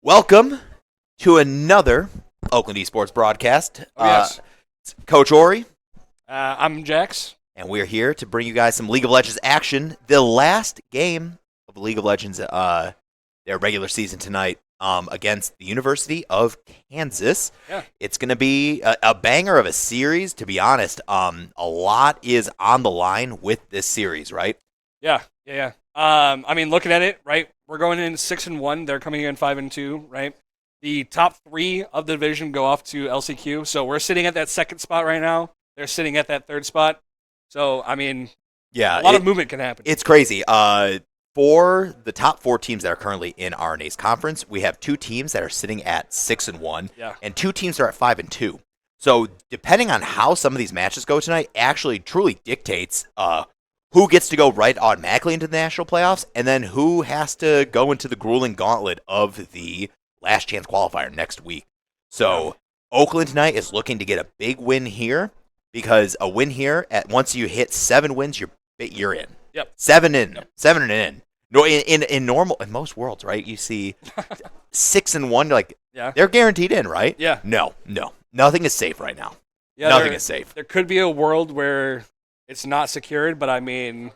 Welcome to another Oakland Esports broadcast. Yes. Coach Ori. I'm Jax. And we're here to bring you guys some League of Legends action. The last game of League of Legends, their regular season tonight, against the University of Kansas. Yeah. It's going to be a banger of a series, to be honest. A lot is on the line with this series, right? Yeah. I mean, looking at it, right, we're going in 6-1. They're coming in 5-2, right? The top 3 of the division go off to LCQ. So we're sitting at that second spot right now. They're sitting at that third spot. So, I mean, yeah, a lot of movement can happen. It's crazy. For the top 4 teams that are currently in our NACE conference, we have 2 teams that are sitting at 6-1, and 2 teams are at 5-2. So depending on how some of these matches go tonight, actually truly dictates who gets to go right automatically into the national playoffs, and then who has to go into the grueling gauntlet of the last chance qualifier next week. So Oakland tonight is looking to get a big win here, because a win here, once you hit 7 wins, you're in. Yep. 7 and in. No, in most worlds, right? You see 6-1, like they're guaranteed in, right? Yeah. No, nothing is safe right now. Yeah, nothing is safe. There could be a world where it's not secured, but I mean,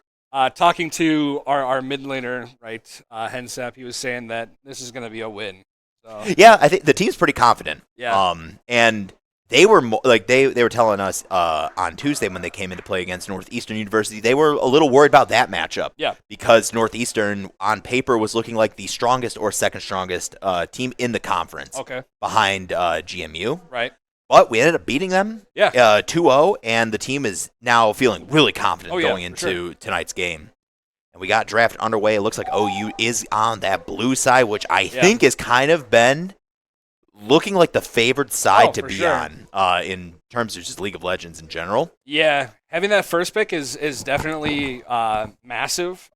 talking to our mid laner, right, Hensap, he was saying that this is going to be a win. So. Yeah, I think the team's pretty confident. Yeah. And they were they were telling us on Tuesday when they came in to play against Northeastern University, they were a little worried about that matchup. Yeah. Because Northeastern on paper was looking like the strongest or second strongest team in the conference. Okay. Behind GMU. Right. But we ended up beating them. Yeah. 2-0, and the team is now feeling really confident going into tonight's game. And we got draft underway. It looks like OU is on that blue side, which I think has kind of been looking like the favored side to be on in terms of just League of Legends in general. Yeah, having that first pick is definitely massive.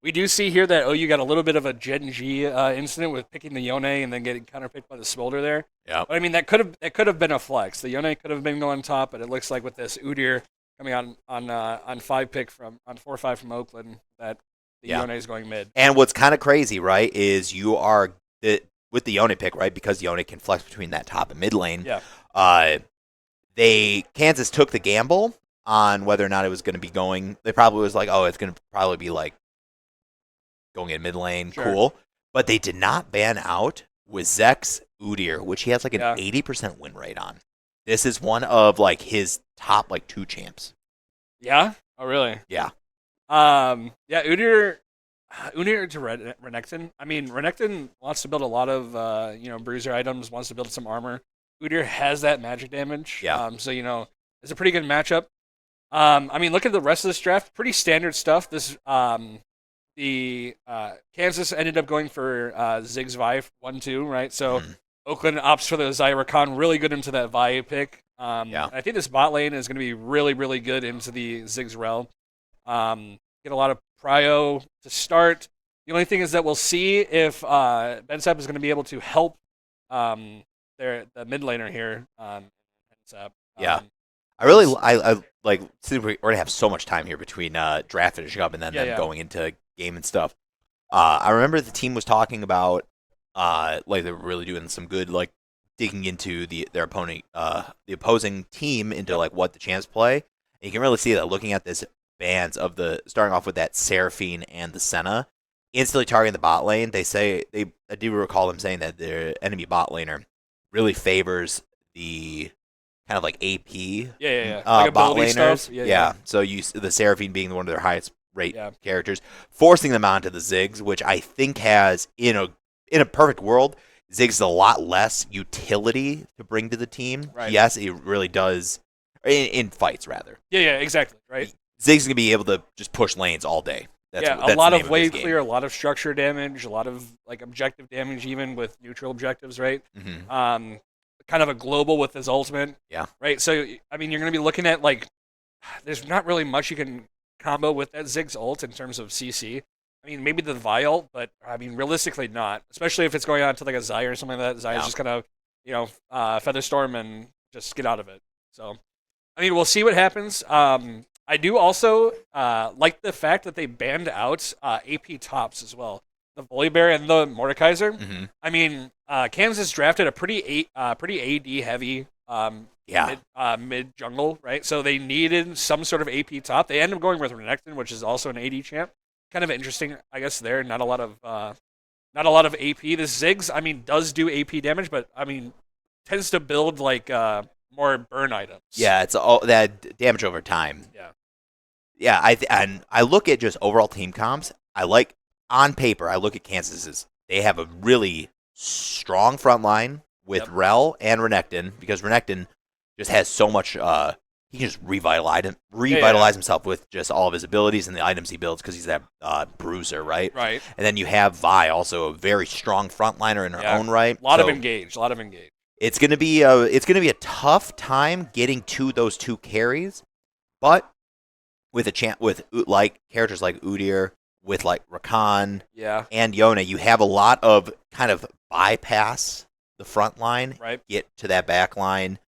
We do see here that OU got a little bit of a Gen G incident with picking the Yone and then getting counterpicked by the Smolder there. Yeah, but I mean that could have been a flex. The Yone could have been on top, but it looks like with this Udyr coming on 4-5 from Oakland that the Yone is going mid. And what's kind of crazy, right, is you are with the Yone pick, right, because Yone can flex between that top and mid lane. Yeah. Kansas took the gamble on whether or not it was going to be going. They probably was like, oh, it's going to probably be like going in mid lane, cool. But they did not ban out with Zex Udyr, which he has like an 80% win rate on. This is one of like his top like 2 champs. Yeah. Oh, really? Yeah. Udyr to Renekton. I mean, Renekton wants to build a lot of bruiser items, wants to build some armor. Udyr has that magic damage. Yeah. So it's a pretty good matchup. I mean, look at the rest of this draft. Pretty standard stuff. This Kansas ended up going for Ziggs Vi 1-2, right? So Oakland opts for the Zyrakan, really good into that Vi pick. I think this bot lane is going to be really, really good into the Ziggs Rel. Get a lot of prio to start. The only thing is that we'll see if Bensap is going to be able to help the mid laner here. Bensap. I like, since we're going to have so much time here between draft finishing up and then them going into game and stuff. I remember the team was talking about like they were really doing some good like digging into their opponent, the opposing team into like what the champs play. And you can really see that looking at this bands of starting off with that Seraphine and the Senna, instantly targeting the bot lane. I do recall them saying that their enemy bot laner really favors the kind of like AP like bot laners. Stuff. So the Seraphine being one of their highest rate characters, forcing them onto the Ziggs, which I think has in a perfect world, Ziggs is a lot less utility to bring to the team. Right. Yes, it really does in fights rather. Yeah, exactly. Right. Ziggs is gonna be able to just push lanes all day. That's a lot of wave clear, a lot of structure damage, a lot of like objective damage, even with neutral objectives, right? Mm-hmm. Kind of a global with his ultimate. Yeah. Right. So I mean, you're gonna be looking at like, there's not really much you can combo with that Ziggs ult in terms of CC. I mean, maybe the Vi ult, but I mean, realistically not. Especially if it's going on to like a Zai or something like that. Zai's just gonna, Featherstorm and just get out of it. So, I mean, we'll see what happens. I do also like the fact that they banned out AP tops as well. The Volibear and the Mordekaiser. Mm-hmm. I mean, Kansas drafted a pretty AD heavy mid jungle, right? So they needed some sort of AP top. They ended up going with Renekton, which is also an AD champ. Kind of interesting, I guess. There, not a lot of AP. This Ziggs, I mean, does do AP damage, but I mean, tends to build like more burn items. Yeah, it's all that damage over time. Yeah. I look at just overall team comps. I like on paper. I look at Kansas's. They have a really strong front line with Rel and Renekton because Renekton just has so much. He can just revitalize himself with just all of his abilities and the items he builds because he's that bruiser, right? Right. And then you have Vi, also a very strong frontliner in her own right. A lot of engage. It's gonna be a tough time getting to those 2 carries, but with like characters like Udyr, with like Rakan, and Yone, you have a lot of kind of bypass the front line, get to that back line.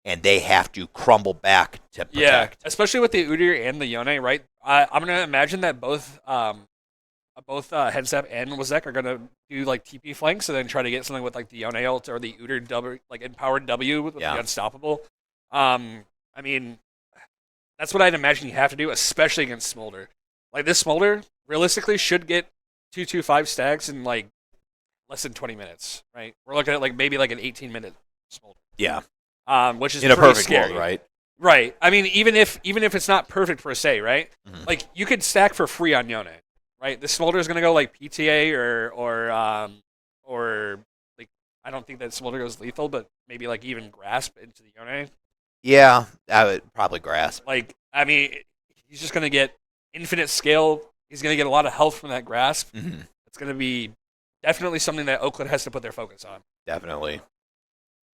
And they have to crumble back to protect. Yeah, especially with the Udyr and the Yone, right? I'm going to imagine that both Headstep and Wazek are going to do like TP flanks and then try to get something with like the Yone ult or the Udyr W, like empowered W with the Unstoppable. I mean, that's what I'd imagine you have to do, especially against Smolder. Like this Smolder, realistically, should get 2-2-5 stacks in like less than 20 minutes, right? We're looking at like maybe like an 18-minute Smolder. Yeah. which is in a pretty perfect scary. world, right? Right. I mean, even if it's not perfect per se, right? Mm-hmm. Like you could stack for free on Yone, right? The Smolder is gonna go like PTA or like I don't think that Smolder goes lethal, but maybe like even grasp into the Yone. Yeah, I would probably grasp. Like I mean, he's just gonna get infinite scale. He's gonna get a lot of health from that grasp. Mm-hmm. It's gonna be definitely something that Oakland has to put their focus on. Definitely.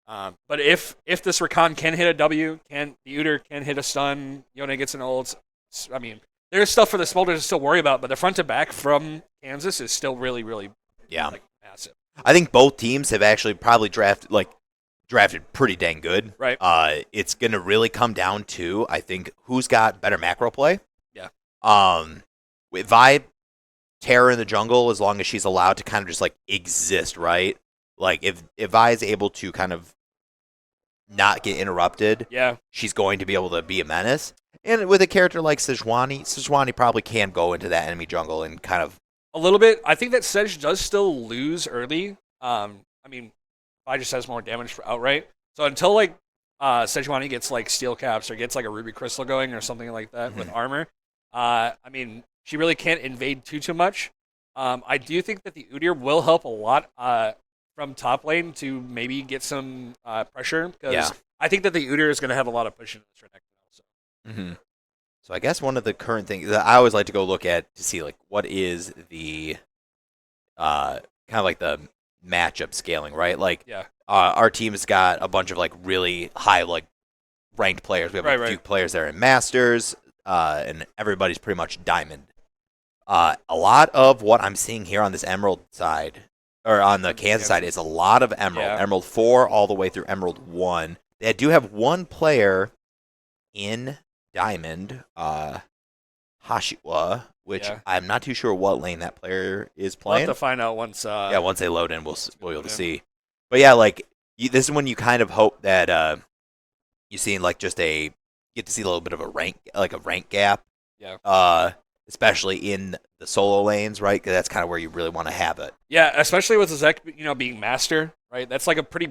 But if this Rakan can hit a W, the Uter can hit a stun, Yone gets an ult. I mean, there's stuff for the Smolder to still worry about, but the front to back from Kansas is still really, really massive. I think both teams have actually probably drafted pretty dang good. Right. It's gonna really come down to, I think, who's got better macro play. Yeah. With Vi, Terror in the jungle, as long as she's allowed to kind of just like exist, right? Like if Vi is able to kind of not get interrupted, she's going to be able to be a menace. And with a character like Sejuani probably can go into that enemy jungle and kind of a little bit. I think that Sej does still lose early. I mean, Vi just has more damage for outright. So until like Sejuani gets like steel caps or gets like a ruby crystal going or something like that with armor, I mean, she really can't invade too much. I do think that the Udyr will help a lot from top lane to maybe get some pressure because I think that the Udyr is going to have a lot of push in this right now. Mm-hmm. So I guess one of the current things that I always like to go look at to see like what is the kind of like the matchup scaling, right? Like our team's got a bunch of like really high like ranked players. We have a few players that are in Masters, and everybody's pretty much Diamond. A lot of what I'm seeing here on this Emerald side, or on the Kansas side, is a lot of Emerald. Yeah. Emerald 4 all the way through Emerald 1. They do have one player in Diamond, Hashiwa, which I'm not too sure what lane that player is playing. We'll have to find out once. Once they load in, we'll be able to see. But yeah, like this is when you kind of hope that you see like get to see a little bit of a rank gap. Yeah. Especially in the solo lanes, right? Because that's kind of where you really want to have it. Yeah, especially with Zek, being master, right? That's like a pretty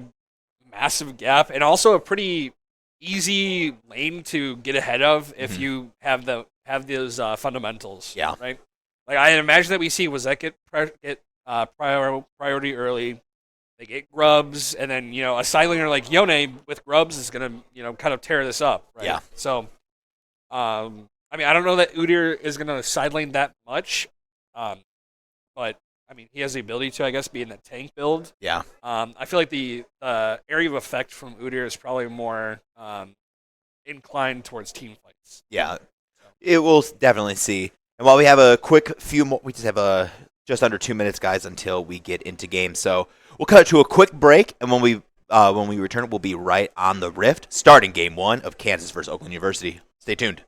massive gap, and also a pretty easy lane to get ahead of if you have those fundamentals. Yeah. Right. Like I imagine that we see Wazek get priority early. They get grubs, and then a side laner like Yone with grubs is gonna kind of tear this up. Right? Yeah. So, I mean, I don't know that Udyr is going to side lane that much, but I mean, he has the ability to, I guess, be in the tank build. Yeah. I feel like the area of effect from Udyr is probably more inclined towards team fights. Yeah, it will definitely see. And while we have a quick few more, we just have just under 2 minutes, guys, until we get into game. So we'll cut to a quick break, and when we return, we'll be right on the Rift, starting Game 1 of Kansas versus Oakland University. Stay tuned.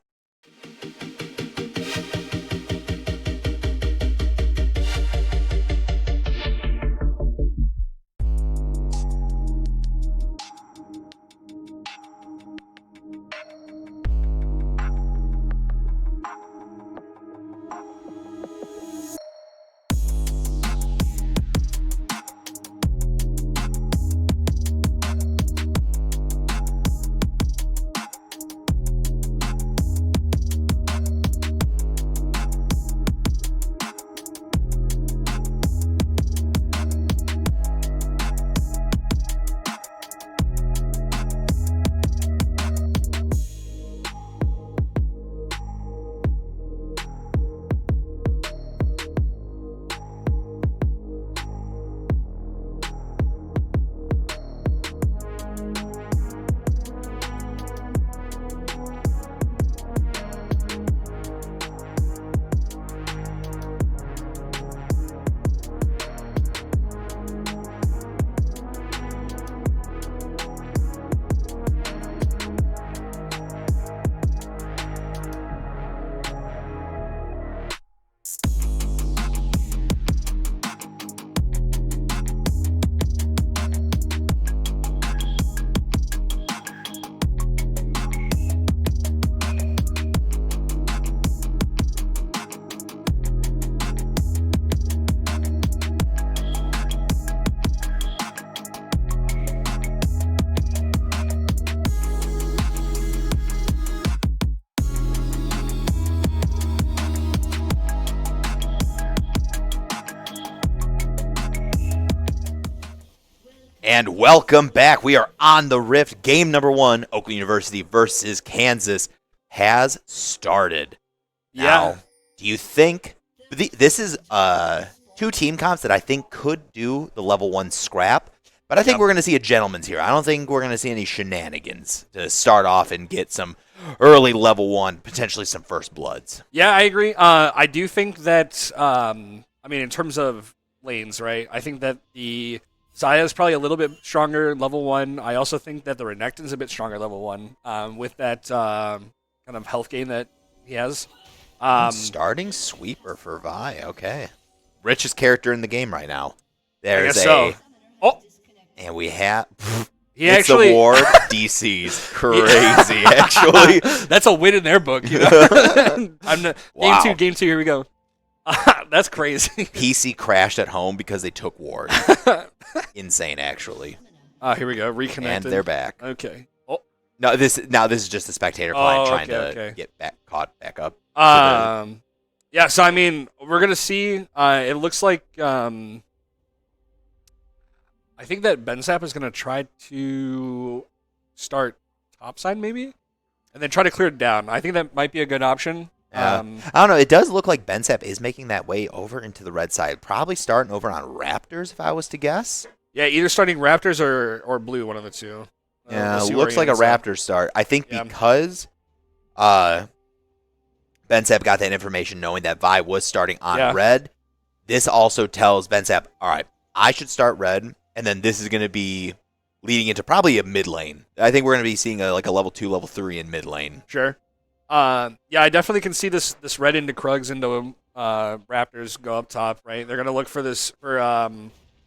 And welcome back. We are on the Rift. Game number 1, Oakland University versus Kansas, has started. Yeah. Now, do you think this is two team comps that I think could do the level 1 scrap? But I think we're going to see a gentleman's here. I don't think we're going to see any shenanigans to start off and get some early level 1, potentially some first bloods. Yeah, I agree. I do think that, in terms of lanes, right, I think that the Xayah is probably a little bit stronger level 1. I also think that the Renekton's a bit stronger level 1 with that kind of health gain that he has. Starting sweeper for Vi, okay. Richest character in the game right now. There's so. Oh! And we have... He actually the ward DC's crazy. Actually, that's a win in their book. You know? Wow. Game two. Here we go. That's crazy. PC crashed at home because they took ward. Insane, actually. Here we go. Reconnected. And they're back. Okay. Oh. No, this is just a spectator client trying to get caught back up. Yeah. So we're gonna see. It looks like I think that Bensap is going to try to start topside maybe, and then try to clear it down. I think that might be a good option. I don't know. It does look like Bensap is making that way over into the red side. Probably starting over on Raptors, if I was to guess. Yeah, either starting Raptors or Blue, one of the two. Yeah, looks like a Raptors start. I think because Bensap got that information knowing that Vi was starting on red, this also tells Bensap, all right, I should start red. And then this is going to be leading into probably a mid lane. I think we're going to be seeing a level 2, level 3 in mid lane. Sure. Yeah, I definitely can see this red into Krugs into Raptors go up top, right? They're going to look for this, for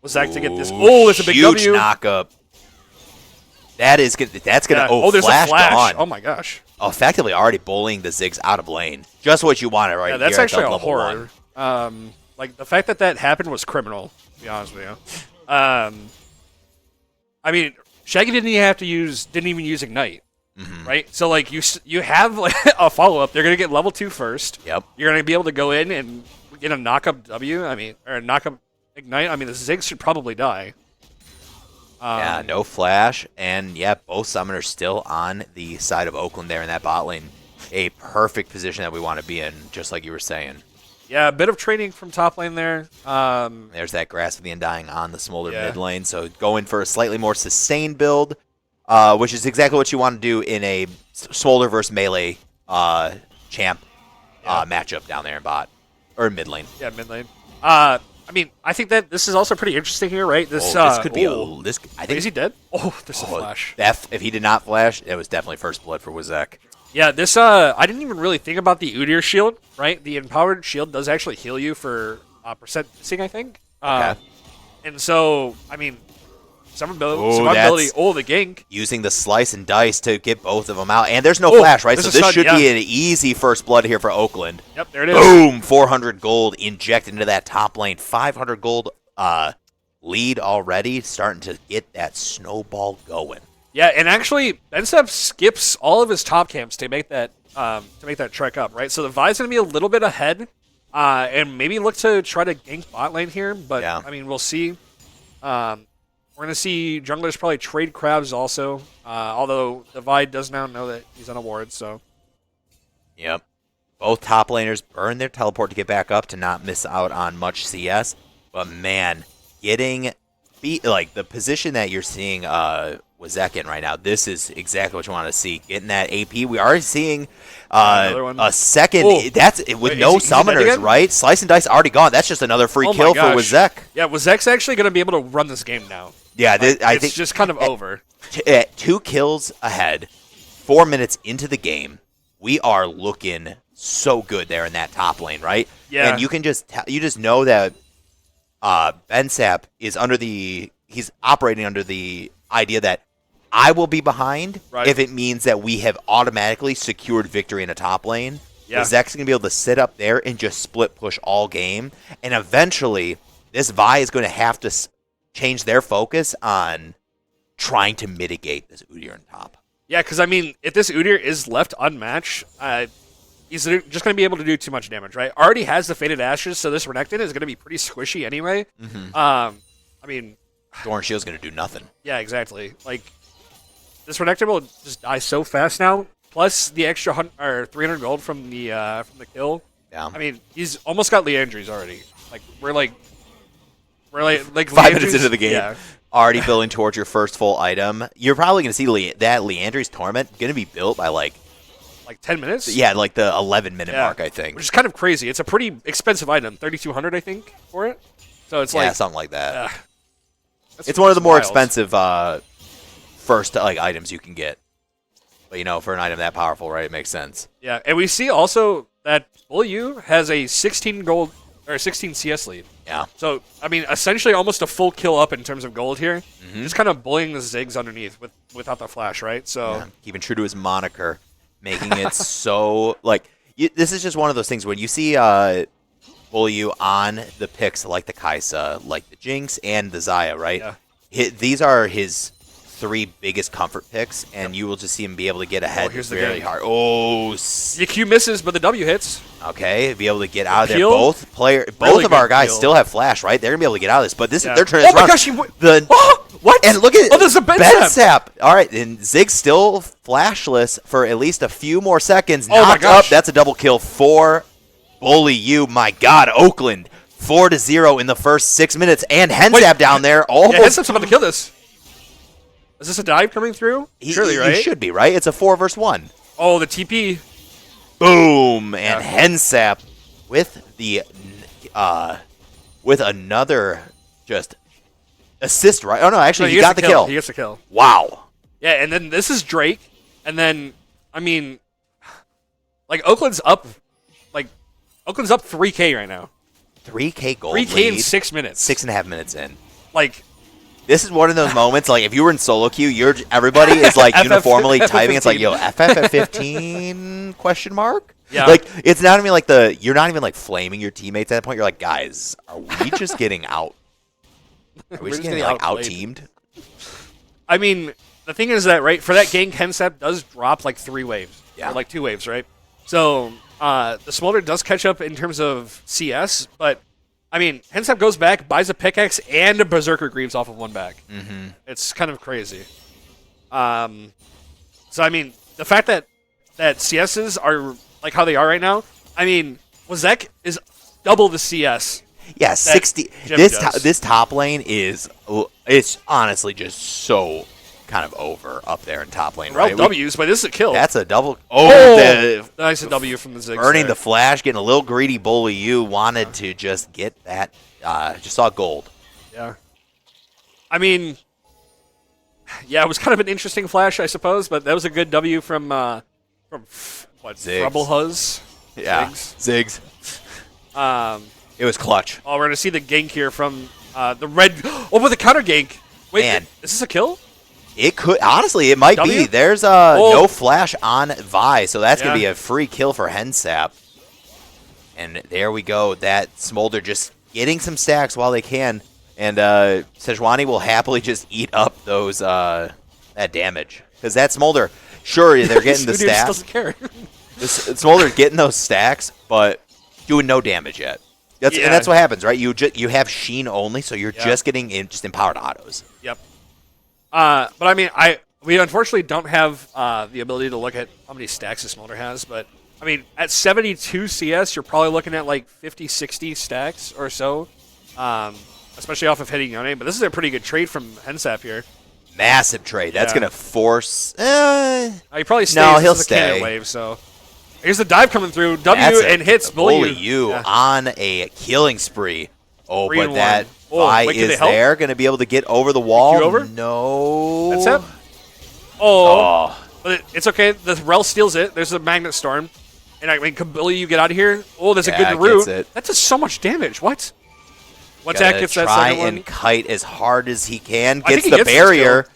Wazak to get this. Oh, it's a big huge W. knock up. That's going to, there's a flash. On. Oh my gosh. Effectively already bullying the Ziggs out of lane. Just what you wanted right Yeah, that's here actually at a level horror. 1. Like the fact that happened was criminal, to be honest with you. Shaggy didn't even use Ignite, right? So like you have like a follow up. They're gonna get level 2 first. Yep. You're gonna be able to go in and get a knock up W. Or a knock up Ignite. The Ziggs should probably die. Yeah, no flash, and both summoners still on the side of Oakland there in that bot lane. A perfect position that we want to be in, just like you were saying. Yeah, a bit of trading from top lane there. There's that Grasp of the Undying on the Smolder mid lane, so going for a slightly more sustained build, which is exactly what you want to do in a Smolder versus melee champ matchup down there in bot, or mid lane. Yeah, mid lane. I think that this is also pretty interesting here, right? This could be I think is he dead? Oh, there's a flash. If he did not flash, it was definitely first blood for Wazak. Yeah, this I didn't even really think about the Udyr shield, right? The empowered shield does actually heal you for percent missing, I think. Okay. And so, some ability. Oh, the gank. Using the slice and dice to get both of them out. And there's no flash, right? So this should be an easy first blood here for Oakland. Yep, there it is. Boom! 400 gold injected into that top lane. 500 gold lead already. Starting to get that snowball going. Yeah, and actually, Bensap skips all of his top camps to make that trek up, right? So the Vi's going to be a little bit ahead, and maybe look to try to gank bot lane here. But we'll see. We're going to see junglers probably trade crabs also, although the Vi does now know that he's on a ward. So, yep, both top laners burn their teleport to get back up to not miss out on much CS. But man, getting the position that you're seeing Wazak in right now, this is exactly what you want to see. Getting that AP. We are seeing a second. Oh. That's with no summoners, right? Slice and dice already gone. That's just another free kill for Wazak. Yeah, Wazak's actually going to be able to run this game now. Yeah, I think it's just kind of over. 2 kills ahead, 4 minutes into the game. We are looking so good there in that top lane, right? Yeah. And you can just know that Bensap is he's operating under the idea that I will be behind if it means that we have automatically secured victory in a top lane. Yeah. Zak's going to be able to sit up there and just split push all game. And eventually, this Vi is going to have to change their focus on trying to mitigate this Udyr on top. Yeah, because, if this Udyr is left unmatched, he's just going to be able to do too much damage, right? Already has the Faded Ashes, so this Renekton is going to be pretty squishy anyway. Mm-hmm. Thorn Shield's going to do nothing. Yeah, exactly. Like, this Renekton will just die so fast now. Plus the extra 300 gold from the kill. Yeah. I mean, he's almost got Leandries already. Like, we're like 5 minutes into the game. Yeah. Already building towards your first full item. You're probably going to see that Leandry's Torment going to be built by like 10 minutes? Yeah, like the 11-minute mark, I think. Which is kind of crazy. It's a pretty expensive item, 3,200, I think, for it. So it's like something like that. It's one of the more wild. expensive first items you can get. But for an item that powerful, right? It makes sense. Yeah, and we see also that Bull U has a 16 gold or 16 CS lead. Yeah. So I mean, essentially almost a full kill up in terms of gold here. Just kind of bullying the Ziggs underneath without the flash, right? So keeping true to his moniker, making it so this is just one of those things when you see Bull U on the picks like the Kaisa, like the Jinx, and the Xayah, right? Yeah. These are his 3 biggest comfort picks, and you will just see him be able to get ahead very hard. The Q misses, but the W hits. Okay, be able to get out of there. Peel? Both of our guys peel. still have flash, right? They're gonna be able to get out of this, but they're turning Oh my around. gosh! What? And look at there's a Ben Sap. All right, and Zig's still flashless for at least a few more seconds. Oh my Knocked gosh. up. That's a double kill for Bully U. My God, Oakland 4-0 in the first 6 minutes, and Hensap down there almost. Yeah, Hensap's about to kill this. Is this a dive coming through? Surely, right? He should be, right? It's a 4 versus 1. Oh, the TP. Boom, and Hensap with another just assist, right? Oh no, actually he got the kill. He gets the kill. Wow. Yeah, and then this is Drake, and then I mean, Oakland's up 3K right now. 3K gold 3K lead, in 6 minutes. 6.5 minutes in. This is one of those moments, if you were in solo queue, everybody is uniformly typing. It's like, yo, FF at 15 question mark? Yeah. It's not even you're not even flaming your teammates at that point. You're like, guys, are we just getting out? Are we just getting out-teamed? I mean, the thing is that, right, for that gank, Hensap does drop 3 waves. Yeah. Or 2 waves, right? So, the Smolder does catch up in terms of CS, but I mean, Hensap goes back, buys a pickaxe, and a Berserker Greaves off of one back. Mm-hmm. It's kind of crazy. So, I mean, the fact that CSs are how they are right now, I mean, Wazek is double the CS. Yeah, 60. This top lane it's honestly just so kind of over up there in top lane, right? W's, but this is a kill. That's a double. Nice W from the Ziggs. Earning the flash, getting a little greedy. Bully U wanted to just get that. Just saw gold. Yeah. I mean, it was kind of an interesting flash, I suppose, but that was a good W from Rebel Huz? Yeah, Ziggs. It was clutch. Oh, we're gonna see the gank here from the red. Oh, with the counter gank. Wait, Man. Is this a kill? It could, honestly, it might be. There's no flash on Vi, so that's going to be a free kill for Hensap. And there we go. That Smolder just getting some stacks while they can. And Sejuani will happily just eat up those that damage. Because that Smolder, sure, they're getting the stacks. Doesn't care. Smolder's getting those stacks, but doing no damage yet. And that's what happens, right? You have Sheen only, so you're just getting empowered autos. Yep. But I mean, we unfortunately don't have the ability to look at how many stacks this Smolder has, but I mean, at 72 CS, you're probably looking at 50, 60 stacks or so, especially off of hitting Yone. But this is a pretty good trade from Hensap here. Massive trade. That's going to force. He probably stays. No, he'll stay. Cannon Wave, so here's the dive coming through. And hits Bully U on a killing spree. Oh, but that Vi is there, going to be able to get over the wall. Over? No. That's it. Oh. But it's okay. The Rel steals it. There's a Magnet Storm. And I mean, can Bully U get out of here? Oh, there's a good route. That does so much damage. What? What's that? Gets that second one. Try and kite as hard as he can. Gets the barrier.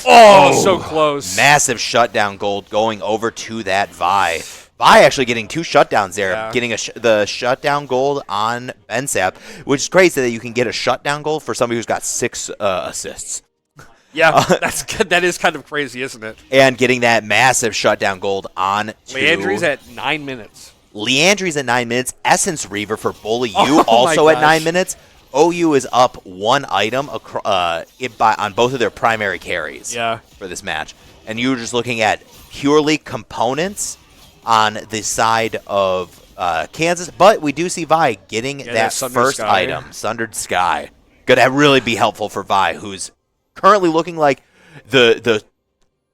Oh, so close. Massive shutdown gold going over to that Vi. Vi actually getting 2 shutdowns there, getting the shutdown gold on Bensap, which is crazy that you can get a shutdown gold for somebody who's got 6 assists. Yeah, that is kind of crazy, isn't it? And getting that massive shutdown gold on Leandry's at 9 minutes. Leandry's at 9 minutes. Essence Reaver for Bully U also at 9 minutes. OU is up 1 item on both of their primary carries for this match. And you're just looking at purely components on the side of Kansas. But we do see Vi getting that first item, Sundered Sky. Going to really be helpful for Vi, who's currently looking like the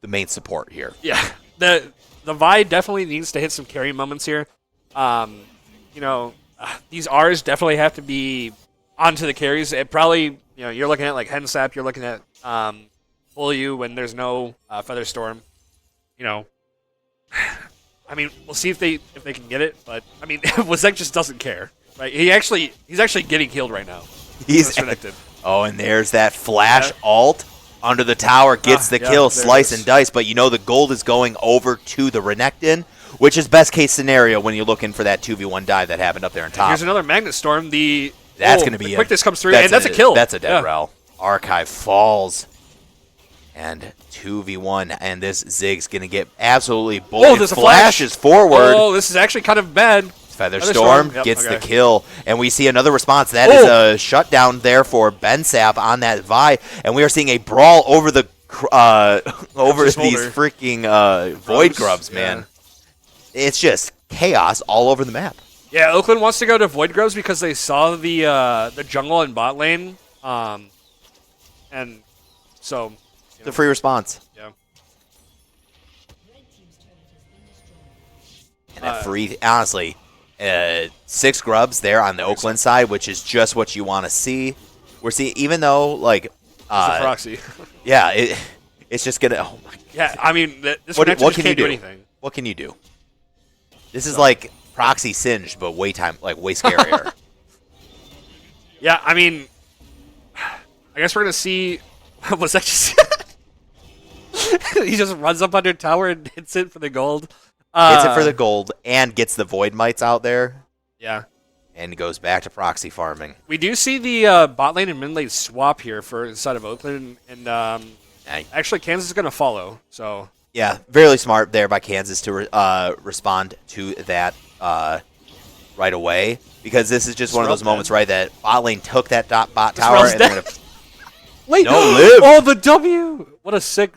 main support here. Yeah, the Vi definitely needs to hit some carry moments here. These R's definitely have to be onto the carries. It probably, you're looking at like Hensap, you're looking at Bully when there's no Featherstorm. I mean, we'll see if they can get it, but I mean, Wazek just doesn't care, right? He's actually getting killed right now. He's predicted. Oh, and there's that flash alt under the tower, gets the kill, slice and dice, but the gold is going over to the Renekton, which is best case scenario when you're looking for that 2v1 dive that happened up there on top. Here's another Magnet Storm. That's going to be quickness comes through, and that's a kill. That's a dead rel. Archive falls. And 2v1, and this Zig's going to get absolutely bullied. There's a flashes forward. Oh, this is actually kind of bad. Featherstorm gets the kill, and we see another response. That is a shutdown there for Bensap on that Vi, and we are seeing a brawl over the over these freaking Void Grubs, man. It's just chaos all over the map. Yeah, Oakland wants to go to Void Grubs because they saw the jungle and bot lane, and so. It's a free response. Yeah. And a free, honestly, 6 grubs there on the Oakland side, which is just what you want to see. We're seeing, even though, like... it's a proxy. Yeah, it's just going to... Oh my God. Yeah, I mean, this what can can't you do? Anything. What can you do? This is like proxy Singed, but way scarier. Yeah, I mean, I guess we're going to see... What's that just... He just runs up under tower and hits it for the gold. Hits it for the gold and gets the Void Mites out there. Yeah. And goes back to proxy farming. We do see the bot lane and mid lane swap here for inside of Oakland. And actually, Kansas is going to follow. So yeah, very smart there by Kansas to respond to that right away. Because this is just one of those moments, right, that bot lane took that bot tower and they're going to... Wait, no, live. Oh, the W! What a sick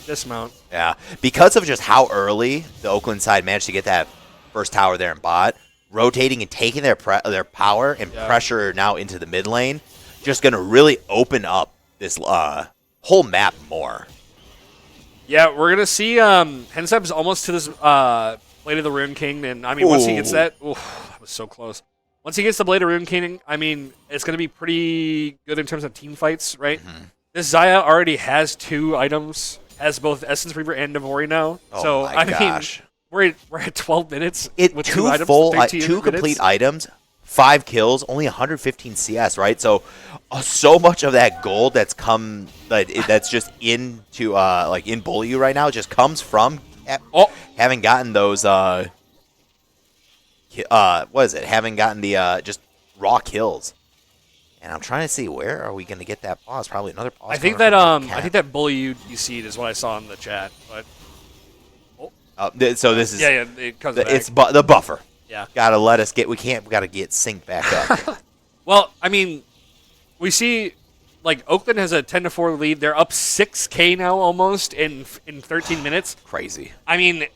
dismount. Yeah, because of just how early the Oakland side managed to get that first tower there in bot, rotating and taking their power and pressure now into the mid lane, just going to really open up this whole map more. Yeah, we're going to see Hensap is almost to this Blade of the Rune King, and I mean, once he gets that, that was so close. Once he gets the Blade of Rune King, I mean, it's going to be pretty good in terms of team fights, right? Mm-hmm. This Xayah already has 2 items, has both Essence Reaver and Navori now. Oh so, my gosh. We're at 12 minutes with 2 items, full, 2 complete items, 5 kills, only 115 CS, right? So much of that gold that's come, that's just into, in Bully right now, just comes from having gotten those, having gotten the just raw kills. And I'm trying to see, where are we going to get that pause? Probably another pause. I think that Bully you seed is what I saw in the chat. But so this is it comes back. It's the buffer. Yeah, gotta let us get. We gotta get synced back up. Well, I mean, we see like Oakland has a 10-4 lead. They're up 6K now almost in 13 minutes. Crazy. I mean,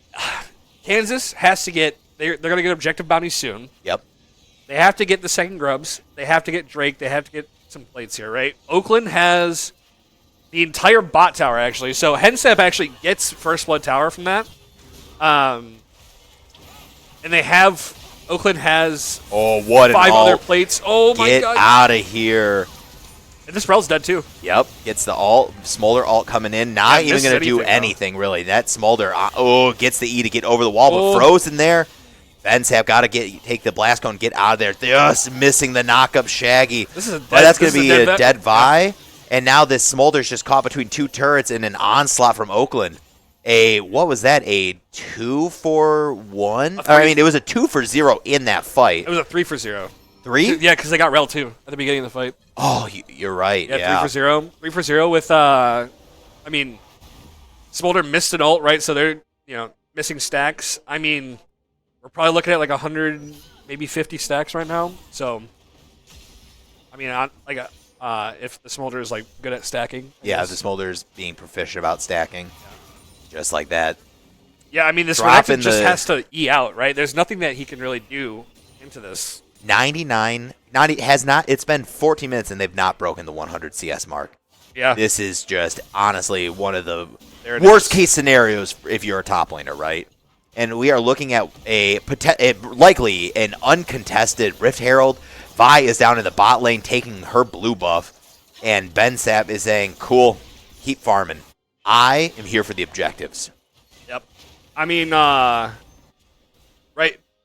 Kansas has to get. They're going to get objective bounties soon. Yep. They have to get the second grubs. They have to get Drake. They have to get some plates here, right? Oakland has the entire bot tower, actually. So Hensap actually gets First Blood Tower from that. And they have... Oakland has 5 other plates. Oh, my God. Get out of here. And this Rel's dead, too. Yep. Gets the ult. Smolder ult coming in. Not even going to do anything, really. That Smolder, gets the E to get over the wall, but frozen there. Bensap got to take the blast cone, get out of there. Just missing the knock-up Shaggy. That's going to be a dead Vi. And now this Smolder's just caught between 2 turrets in an onslaught from Oakland. What was that? A 2-for-1? I mean, it was a 2-for-0 in that fight. It was a 3-for-0. 3? Yeah, because they got Rel, too, at the beginning of the fight. Oh, you're right. Yeah, 3-for-0. 3-for-0 with, Smolder missed an ult, right? So they're, missing stacks. I mean... We're probably looking at like 100, maybe 50 stacks right now. So I mean, if the Smolder is like good at stacking. Yeah, the Smolder's being proficient about stacking, just like that. Yeah, I mean, this Dropping Renekton just has to E out, right? There's nothing that he can really do into this. 99, 90 has not. It's been 14 minutes and they've not broken the 100 CS mark. Yeah. This is just honestly one of the worst case scenarios if you're a top laner, right? And we are looking at likely an uncontested Rift Herald. Vi is down in the bot lane taking her blue buff, and Ben Sap is saying, "Cool, keep farming. I am here for the objectives." Yep. I mean, right.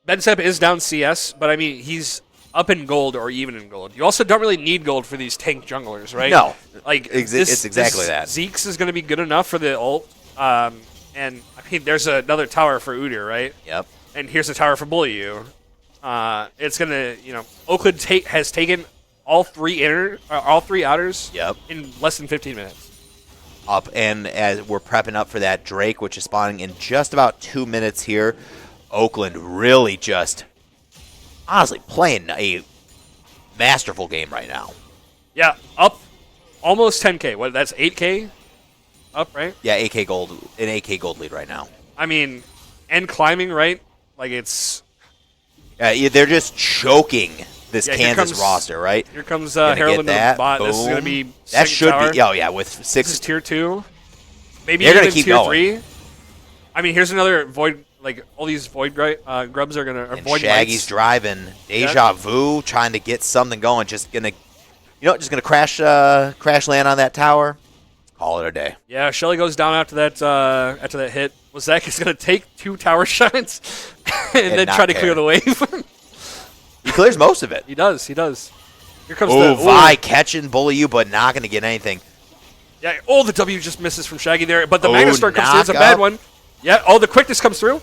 Ben Sap is down CS, but I mean he's up in gold or even in gold. You also don't really need gold for these tank junglers, right? No, like it's exactly that. Zeke's is going to be good enough for the ult, and I mean there's another tower for Udyr, right? Yep. And here's a tower for Bully. It's gonna, Oakland has taken all three outers. Yep. In less than 15 minutes. Up, and as we're prepping up for that Drake, which is spawning in just about 2 minutes here, Oakland really just honestly playing a masterful game right now. Yeah, up almost 10K. What? That's 8K up, right? Yeah, an 8K gold lead right now. I mean, and climbing, right? Like it's. They're just choking this Kansas comes, roster, right? Here comes Herald in the bot. Boom. This is gonna be that should tower. be. Oh yeah, with 6. This is tier 2. Maybe they're even gonna keep tier going. 3. I mean, here's another void. Like all these void grubs are gonna. Or And void Shaggy's mites. driving. Deja Vu trying to get something going. Just gonna crash land on that tower. Call it a day. Yeah, Shelly goes down after that hit. Wazak is gonna take 2 tower shots and then try to clear the wave. He clears most of it. He does. Here comes Vi catching Bully you, but not gonna get anything. Yeah. Oh, the W just misses from Shaggy there, but the Magna Star comes through. It's a knock bad up. one. Yeah. Oh, the quickness comes through,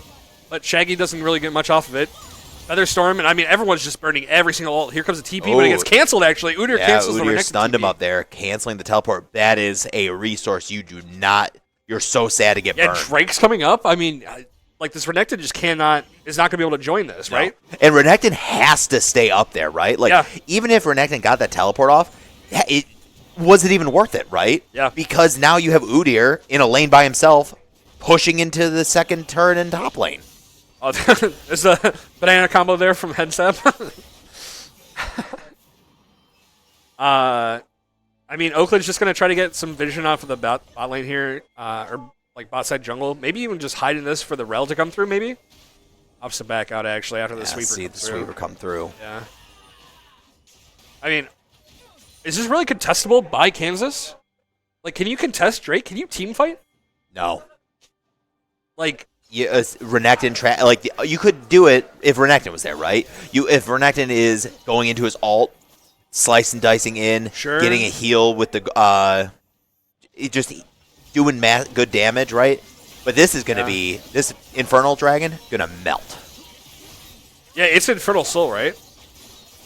but Shaggy doesn't really get much off of it. Feather Storm, and I mean everyone's just burning every single ult. Here comes a TP, but it gets canceled. Actually, Udyr cancels the Udyr Renekton stunned TP. him up there, canceling the teleport. That is a resource you do not. You're so sad to get Yeah, burned. Drake's coming up. I mean, like this Renekton just is not going to be able to join this, No. right? And Renekton has to stay up there, right? Like, Yeah. even if Renekton got that teleport off, was it even worth it, right? Yeah. Because now you have Udyr in a lane by himself, pushing into the second turn in top lane. Oh, there's a banana combo there from Headsap. I mean, Oakland's just going to try to get some vision off of the bot lane here, or like bot side jungle. Maybe even just hiding this for the rel to come through, maybe? Opts to back out, actually, after the sweeper See comes the through. sweeper come through. Yeah. I mean, is this really contestable by Kansas? Like, can you contest Drake? Can you team fight? No. Like, Yeah, Renekton you could do it if Renekton was there, right? If Renekton is going into his ult, slicing, dicing in, Sure. getting a heal with the just doing good damage, right? But this is gonna be this Infernal Dragon gonna melt. yeah, it's Infernal Soul, right?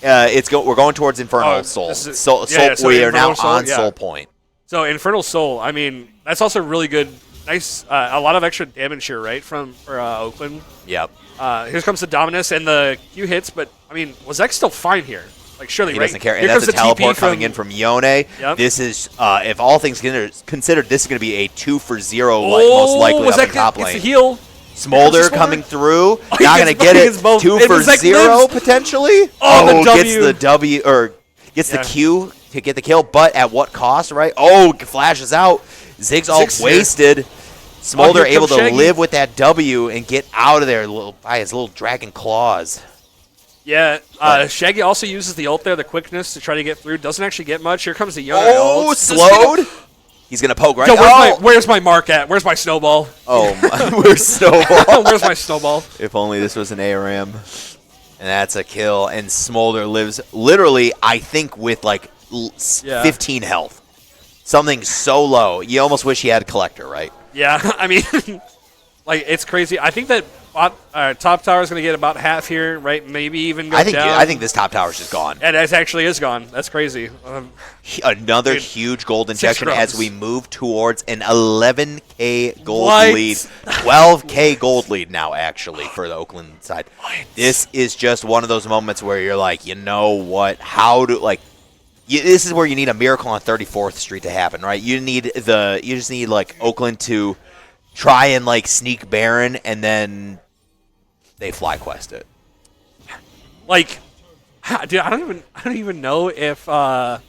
We're going towards Infernal Soul. So We are now Infernal Soul, on yeah. Soul Point. So Infernal Soul, I mean, that's also really good. Nice, a lot of extra damage here, right, for Oakland. Yep. Here comes the Dominus and the Q hits, but I mean, Wazek's still fine here. Like, surely, He right? doesn't care. Here And that's comes a the TP teleport coming in from Yone. Yep. This is, if all things considered, this is going to be a 2-for-0, most likely up in top gets lane. the heal. Smolder coming through. Oh, he Not gets going to both. get He it. gets both. 2-for-0 lives. potentially. Oh, the Gets W. the W, or gets the Q to get the kill, but at what cost, right? Oh, flashes out. Zig's all Zig's here. wasted. Smolder here able comes to Shaggy. live with that W and get out of there by his little dragon claws. Yeah, Shaggy also uses the ult there, the quickness, to try to get through. Doesn't actually get much. Here comes the Yone Oh, ult. slowed. He's going to poke right. Yo, where's my mark at? Where's my snowball? Oh, we're snowball. Where's my snowball? If only this was an ARM. And that's a kill. And Smolder lives literally, I think, with like 15 health. Something so low. You almost wish he had a collector, right? Yeah, I mean, like, it's crazy. I think that top tower is going to get about half here, right? Maybe even go down. I think this top tower is just gone. And it actually is gone. That's crazy. Another dude, huge gold injection grubs. as we move towards an 11K gold What? lead. 12K gold lead now, actually, for the Oakland side. This is just one of those moments where you're like, you know what? this is where you need a miracle on 34th Street to happen, right? You just need like Oakland to try and like sneak Baron, and then they fly quest it. Like, dude, I don't even know if I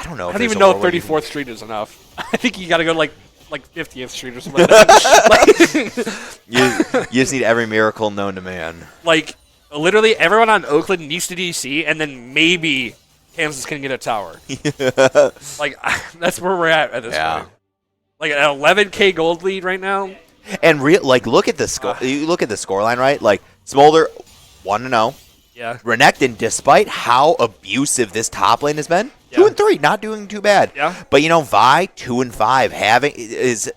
don't know. I don't even know if 34th Street is enough. I think you got to go like 50th Street or something like that. you just need every miracle known to man. Like, literally everyone on Oakland needs to DC, and then maybe Kansas can get a tower. Like, that's where we're at this point. Like, an 11K gold lead right now. And look at the score. You look at the scoreline, right? Like, Smolder 1-0. Yeah. Renekton, despite how abusive this top lane has been, 2-3, not doing too bad. Yeah. But Vi 2-5, is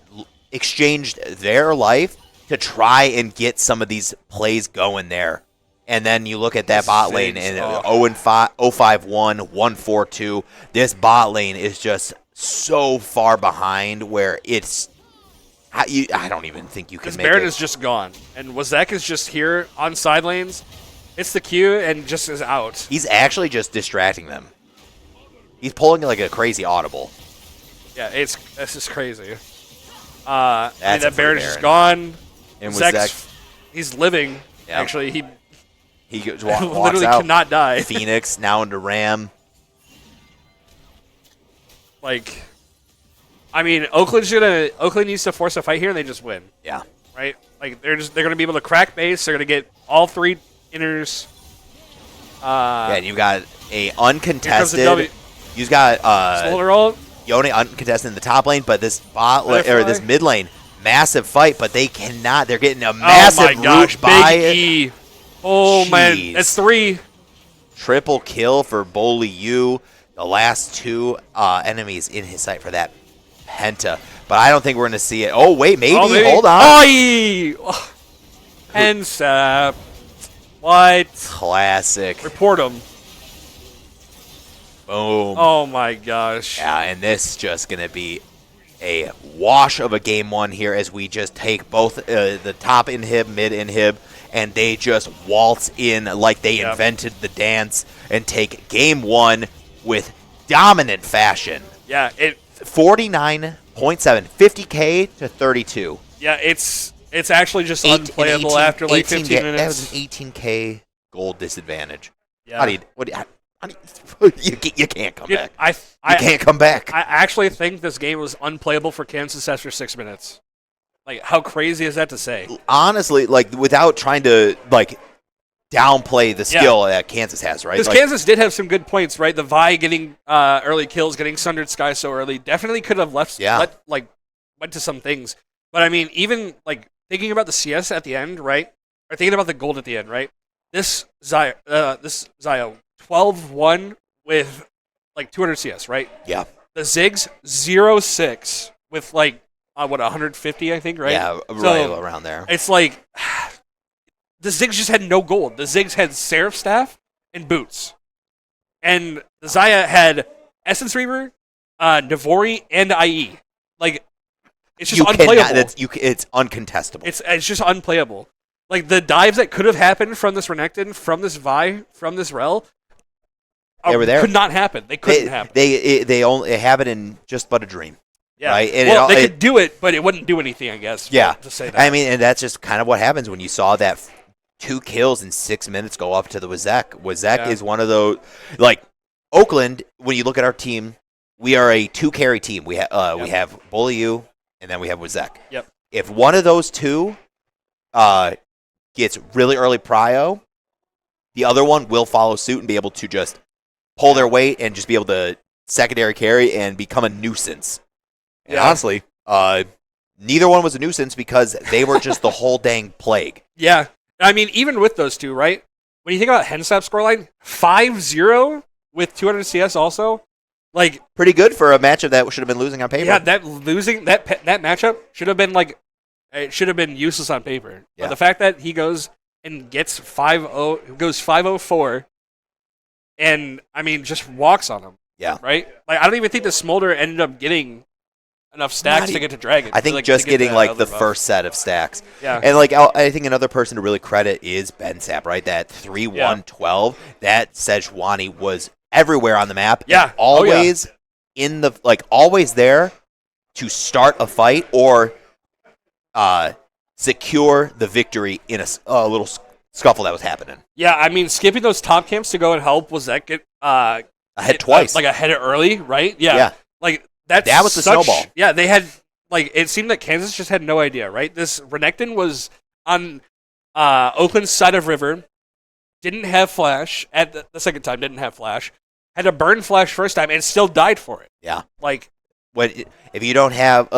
exchanged their life to try and get some of these plays going there. And then you look at that bot lane and 0-5, 0-5-1, 1-4-2. This bot lane is just so far behind where it's. I don't even think you can make Barrett it. is just gone, and Wazek is just here on side lanes. It's the Q and just is out. He's actually just distracting them. He's pulling like a crazy audible. Yeah, this is crazy. That Baron is just Baron. gone. And Zek's, he's living. Yeah. Actually, he walks literally out. cannot die. Phoenix now into Ram. Like, I mean, Oakland needs to force a fight here, and they just win. Yeah. Right. Like they're going to be able to crack base. They're going to get all 3 inners. And you got a uncontested. You've got Yone uncontested in the top lane, but this this mid lane, massive fight, but they cannot. They're getting a massive oh my gosh, by big E. Oh man, that's 3. Triple kill for Boliu. The last 2 enemies in his sight for that penta, but I don't think we're going to see it. Oh wait, maybe. Hold on. Oh, NSAP. What? Classic. Report him. Boom. Oh my gosh. Yeah, and this is just going to be a wash of a game 1 here as we just take both the top inhib, mid inhib, and they just waltz in like they invented the dance and take game 1 with dominant fashion. Yeah, 49.7, 50K to 32. Yeah, it's actually just unplayable after like 15 minutes. That was an 18K gold disadvantage. Yeah. You can't come back. You can't come back. I actually think this game was unplayable for Kansas after 6 minutes. Like, how crazy is that to say? Honestly, like, without trying to, like, downplay the skill that Kansas has, right? Because Kansas did have some good points, right? The Vi getting early kills, getting Sundered Sky so early, definitely could have went to some things. But, I mean, even, like, thinking about the CS at the end, right? Or thinking about the gold at the end, right? This Zio 12-1 with, like, 200 CS, right? Yeah. The Ziggs 0-6 with, like, 150, I think, right? Yeah, right around there. It's like, the Ziggs just had no gold. The Ziggs had Seraph Staff and Boots. And the Zaya had Essence Reaver, Navori, and IE. Like, it's just unplayable. It's uncontestable. It's just unplayable. Like, the dives that could have happened from this Renekton, from this Vi, from this Rel, they were there. Could not happen. They couldn't happen. They only have it in just but a dream. Yeah. Right? And they could do it, but it wouldn't do anything, I guess. Yeah. To say that. I mean, and that's just kind of what happens when you saw that 2 kills in 6 minutes go up to the Wazek. Wazek is one of those, like, Oakland, when you look at our team, we are a 2-carry team. We have Boliu, and then we have Wazek. Yep. If one of those 2 gets really early prio, the other one will follow suit and be able to just pull their weight and just be able to secondary carry and become a nuisance. And honestly, neither one was a nuisance because they were just the whole dang plague. Yeah. I mean, even with those 2, right? When you think about Hensap's scoreline, 5-0 with 200 CS also, like, pretty good for a matchup that should have been losing on paper. Yeah, that matchup should have been it should have been useless on paper. Yeah. But the fact that he goes and gets 5-0, goes 5-0-4, and I mean just walks on him. Yeah. Right? Like, I don't even think the Smolder ended up getting enough stacks to get to Dragon. I think just getting like the first set of stacks. Yeah. And like I think another person to really credit is Ben Sapp, right? That 3-1-12, that Sejuani was everywhere on the map. Yeah. And always in the always there to start a fight or secure the victory in a little scuffle that was happening. Yeah, I mean, skipping those top camps to go and help, was that get Ahead twice. ahead early, right? Yeah. Yeah. Like that was the snowball. Yeah, they had it seemed that Kansas just had no idea, right? This Renekton was on Oakland's side of river, didn't have flash at the second time, didn't have flash, had to burn flash first time, and still died for it. Yeah. Like if you don't have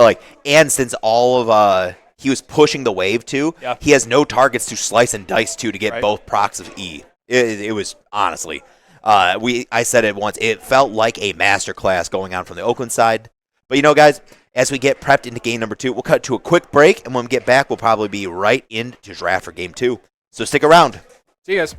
and since all of he was pushing the wave too, he has no targets to slice and dice to get both procs of E. It was honestly, I said it once. It felt like a masterclass going on from the Oakland side. But guys, as we get prepped into game number 2, we'll cut to a quick break, and when we get back, we'll probably be right into draft for game 2. So stick around. See you guys.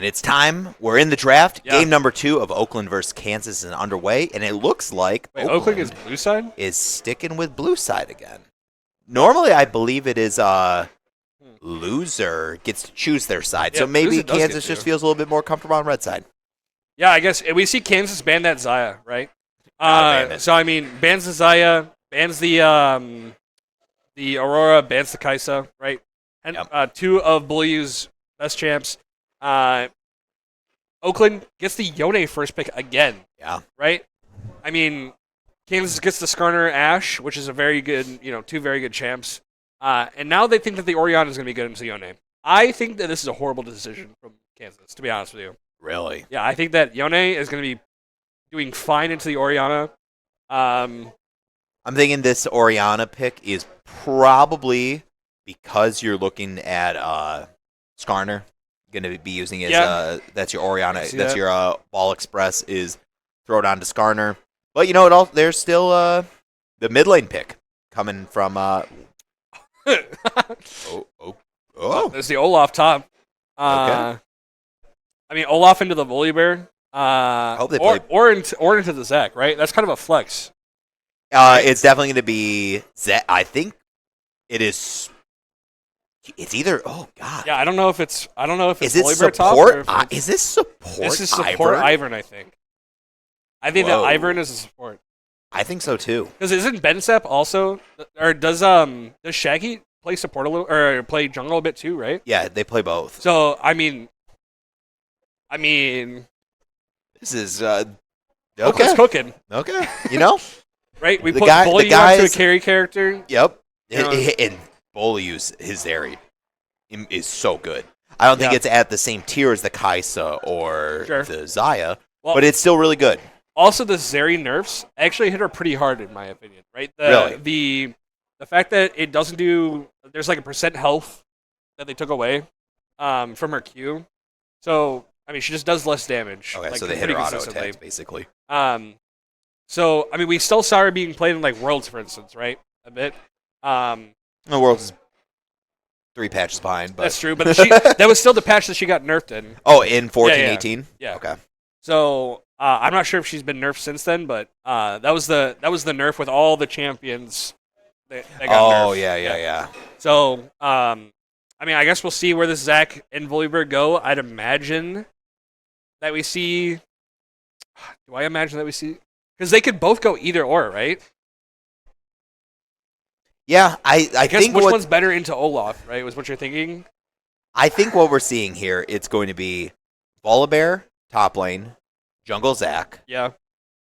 And it's time. We're in the draft. Yeah. Game number 2 of Oakland versus Kansas is underway, and it looks like Oakland is blue side? Is sticking with blue side again. Normally, I believe it is loser gets to choose their side. Yeah, so maybe loser does Kansas get just to. feels a little bit more comfortable on red side. Yeah, I guess we see Kansas ban that Zaya, right? Ban it. So I mean, bans the Zaya, bans the Aurora, bans the Kaisa, right? And Yep. 2 of Blue's best champs. Oakland gets the Yone first pick again, Yeah. right? I mean, Kansas gets the Skarner Ash, which is a very good, 2 very good champs. And now they think that the Oriana is going to be good into Yone. I think that this is a horrible decision from Kansas, to be honest with you. Really? Yeah, I think that Yone is going to be doing fine into the Oriana. I'm thinking this Oriana pick is probably because you're looking at Skarner. Going to be using it as that's your Oriana. That's that. your Ball Express is throw it on to Skarner. But there's still the mid lane pick coming from. There's the Olaf top. Okay. I mean, Olaf into the Volibear. Hope they or into the Zach, right? That's kind of a flex. It's definitely going to be Zach. I think it is. It's either. Oh God. Yeah, I don't know if it's. Is it Volibear top support? or if Is this support? this is support Ivern, I think. I think Whoa. that Ivern is a support. I think so too. Because isn't Bensep also, or does Shaggy play support a little, or play jungle a bit too, right? Yeah, they play both. So I mean, This is Oakland's cooking, Okay. right? We The put guy- Bully the guys- onto a carry character. Yep. You know- And Boliu's his area is so good. I don't think Yeah. it's at the same tier as the Kaisa or Sure. the Zaya, Well, but it's still really good. also the Zeri nerfs actually hit her pretty hard in my opinion, right? Really? The fact that it doesn't do, there's like a % health that they took away from her Q. So I mean, she just does less damage. Okay, like, so they hit pretty her auto consistently. attacks basically. So I mean, we still saw her being played in like Worlds, for instance, right? A bit. The world is 3 patches behind, but That's true, but that was still the patch that she got nerfed in. Oh, in 14, Yeah, yeah. 18? Yeah. Okay. So I'm not sure if she's been nerfed since then, but that was the nerf with all the champions that got nerfed. Oh, yeah. So I mean, I guess we'll see where this Zach and Volibear go. I'd imagine that we see. Do I imagine that we see? Because they could both go either or, right? Yeah, I Guess think which one's better into Olaf, right? Was what you're thinking? I think what we're seeing here, it's going to be Volibear, top lane, Jungle Zac, Yeah.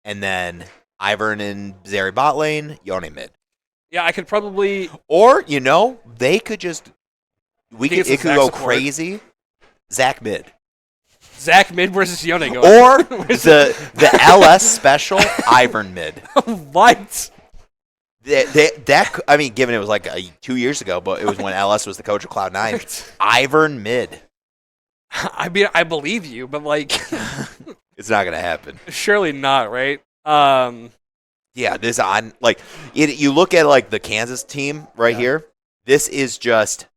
and then Ivern and Zeri bot lane, Yone mid. Yeah, I could probably. Or, they could just Think it's a it could Zac go support. crazy. Zach mid. Zach mid versus Yone going. Or the LS special, Ivern mid. What? I mean, given it was like 2 years ago, but it was when LS was the coach of Cloud9. Ivern mid. I mean, I believe you, but like, It's not going to happen. surely not, right? Yeah, this on like you look at like the Kansas team right here. This is just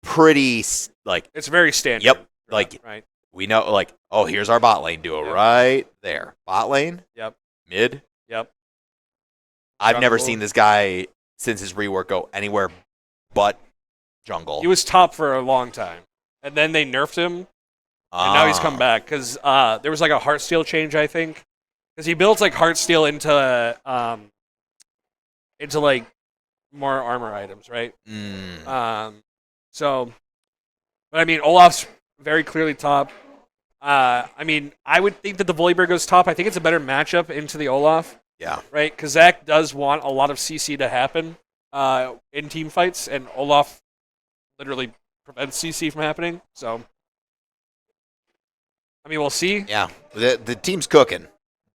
pretty like It's very standard. Yep, like- right. we know like here's our bot lane duo Yep. right there. Bot lane, Yep. mid. Yep. I've never Jungle. seen this guy since his rework go anywhere but jungle. He was top for a long time, and then they nerfed him, and now he's come back because there was like a Heartsteel change, I think, because he builds like Heartsteel into like more armor items, right? So, but I mean, Olaf's very clearly top. I mean, I would think that the Volibear goes top. I think it's a better matchup into the Olaf, Yeah. right? Because Zach does want a lot of CC to happen in team fights, and Olaf literally prevents CC from happening. So, I mean, we'll see. Yeah. The team's cooking.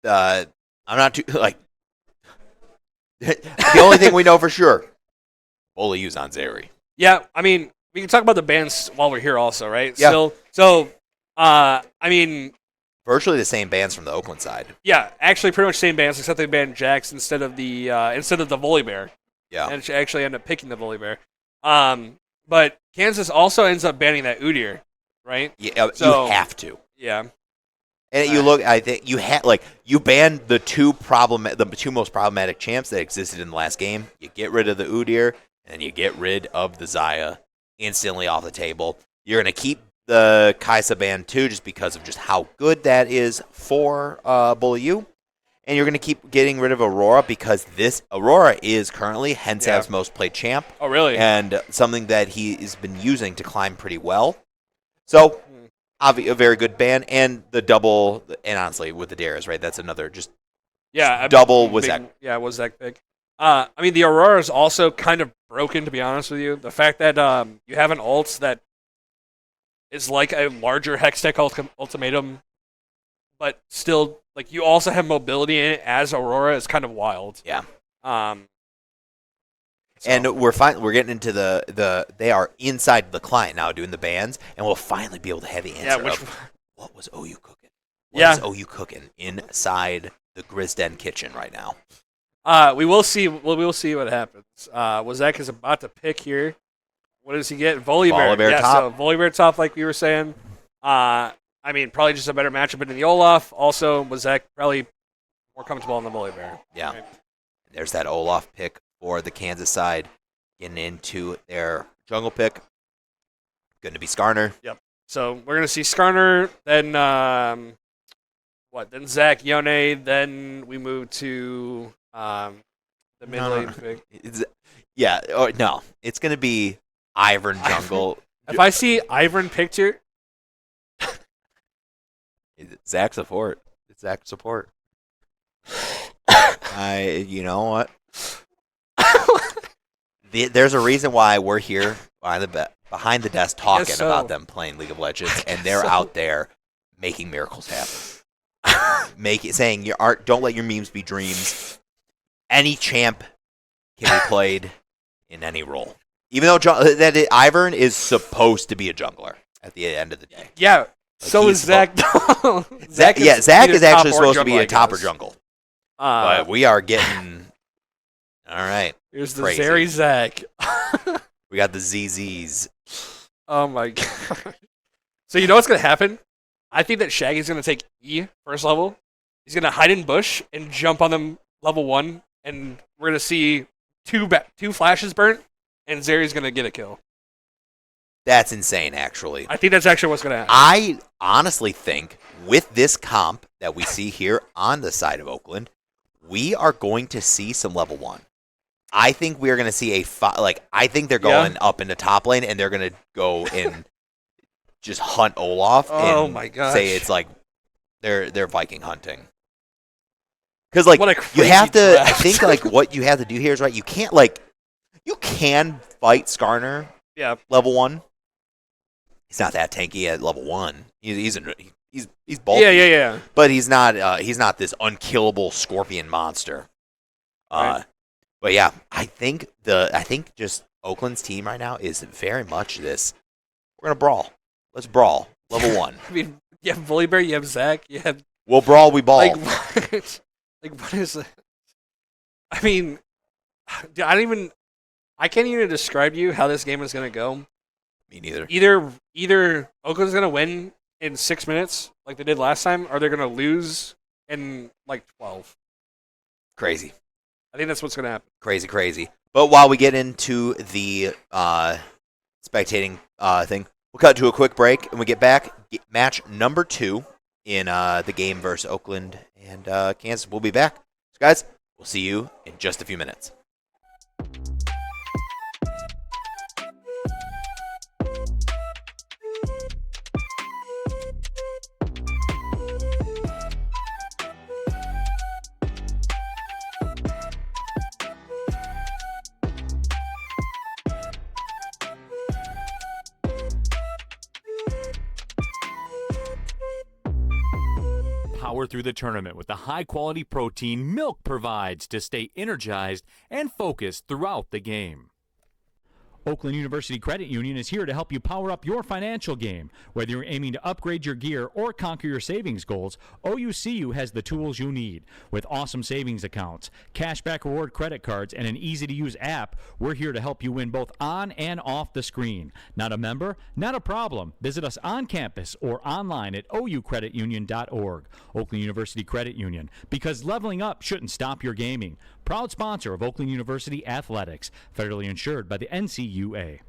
I'm not too like the only thing we know for sure. Boliu's on Zeri. Yeah, I mean, we can talk about the bans while we're here, also, right? Yeah. So, I mean, Virtually the same bands from the Oakland side. yeah, actually, pretty much same bans, except they banned Jax instead of the Volibear. Yeah. And she actually ended up picking the Volibear. But Kansas also ends up banning that Udyr. right? Yeah, So- you have to. Yeah. And you look, I think you banned the two most problematic champs that existed in the last game. You get rid of the Udyr, and you get rid of the Xayah instantly off the table. You're gonna keep the Kai'Sa ban too, just because of just how good that is for Bully U. And you're gonna keep getting rid of Aurora because this Aurora is currently Hensav's most played champ. Oh, really? And something that he has been using to climb pretty well. So. A very good ban, and the double, and honestly, with the Darius, right? That's another just double Wizak. Yeah, Wizak pick. I mean, the Aurora is also kind of broken, to be honest with you. The fact that you have an ult that is like a larger Hextech ultimatum, but still, like, you also have mobility in it as Aurora is kind of wild. Yeah. So. And we're getting into they are inside the client now doing the bans, and we'll finally be able to have the answer of what was OU cooking. What is OU cooking inside the Grizz Den kitchen right now? We will see. We'll see what happens. Wizak is about to pick here. What does he get? Volibear. Volibear top. So Volibear top, like we were saying. I mean, probably just a better matchup than the Olaf. Also, Wizak probably more comfortable on the Volibear. Yeah. Right. There's that Olaf pick for the Kansas side, getting into their jungle pick. Going to be Skarner. Yep. So we're gonna see Skarner, then Then Zach, Yone, then we move to the mid lane pick. No. It's going to be Ivern jungle. If I see Ivern picked here, Zach support. It's Zach support. You know what? There's a reason why we're here behind the desk talking about them playing League of Legends, and they're out there making miracles happen. Saying don't let your memes be dreams. Any champ can be played in any role, even though Ivern is supposed to be a jungler at the end of the day. Yeah. So is Zach. Zach is actually supposed to be a top or jungle. But we are getting. All right. Here's the Zeri Zach. We got the ZZs. Oh my god. So you know what's gonna happen? I think that Shaggy's gonna take E first level. He's gonna hide in bush and jump on them level 1, and we're gonna see two flashes burnt, and Zeri's gonna get a kill. That's insane, actually. I think that's actually what's gonna happen. I honestly think with this comp that we see here on the side of Oakland, we are going to see some level 1. I think we are going to see I think they're going up into top lane, and they're going to go and just hunt Olaf. Oh and my gosh. Say it's like they're Viking hunting. Because like What a you have to, draft. I think like what you have to do here is right. You can't you can fight Skarner. Yeah. Level 1. He's not that tanky at level 1. He's bulky. Yeah. But he's not this unkillable scorpion monster. Right. But yeah, I think just Oakland's team right now is very much this. We're gonna brawl. Let's brawl. Level 1. I mean, you have Volibear, you have Zach, you have We'll brawl, we ball. what is it? I mean, I can't even describe to you how this game is gonna go. Me neither. Either Oakland's gonna win in 6 minutes, like they did last time, or they're gonna lose in like 12. Crazy. I think that's what's gonna happen. Crazy. But while we get into the spectating thing, we'll cut to a quick break, and we get back. Match number 2 in the game versus Oakland and Kansas. We'll be back. So guys, we'll see you in just a few minutes. Power through the tournament with the high-quality protein milk provides to stay energized and focused throughout the game. Oakland University Credit Union is here to help you power up your financial game. Whether you're aiming to upgrade your gear or conquer your savings goals, OUCU has the tools you need. With awesome savings accounts, cashback reward credit cards, and an easy-to-use app, we're here to help you win both on and off the screen. Not a member? Not a problem. Visit us on campus or online at oucreditunion.org. Oakland University Credit Union, because leveling up shouldn't stop your gaming. Proud sponsor of Oakland University Athletics, federally insured by the NCUA.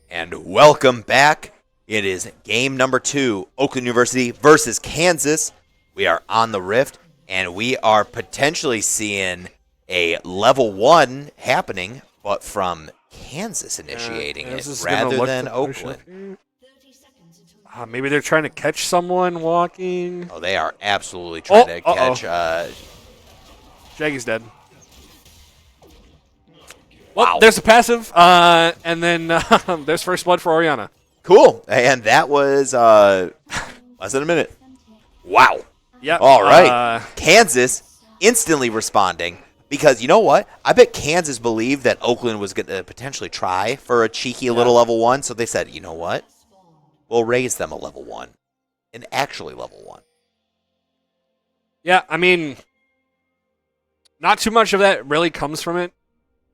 And welcome back. It is game number 2, Oakland University versus Kansas. We are on the Rift, and we are potentially seeing a level 1 happening, but from Kansas initiating it rather than Oakland. Maybe they're trying to catch someone walking. Oh, they are absolutely trying to catch. Shaggy's dead. Well, there's a passive, and then there's first blood for Oriana. Cool. And that was less than a minute. Wow. Yeah. All right. Kansas instantly responding because you know what? I bet Kansas believed that Oakland was going to potentially try for a cheeky little level 1. So they said, you know what? We'll raise them a level 1. And actually level 1. Yeah, I mean, not too much of that really comes from it.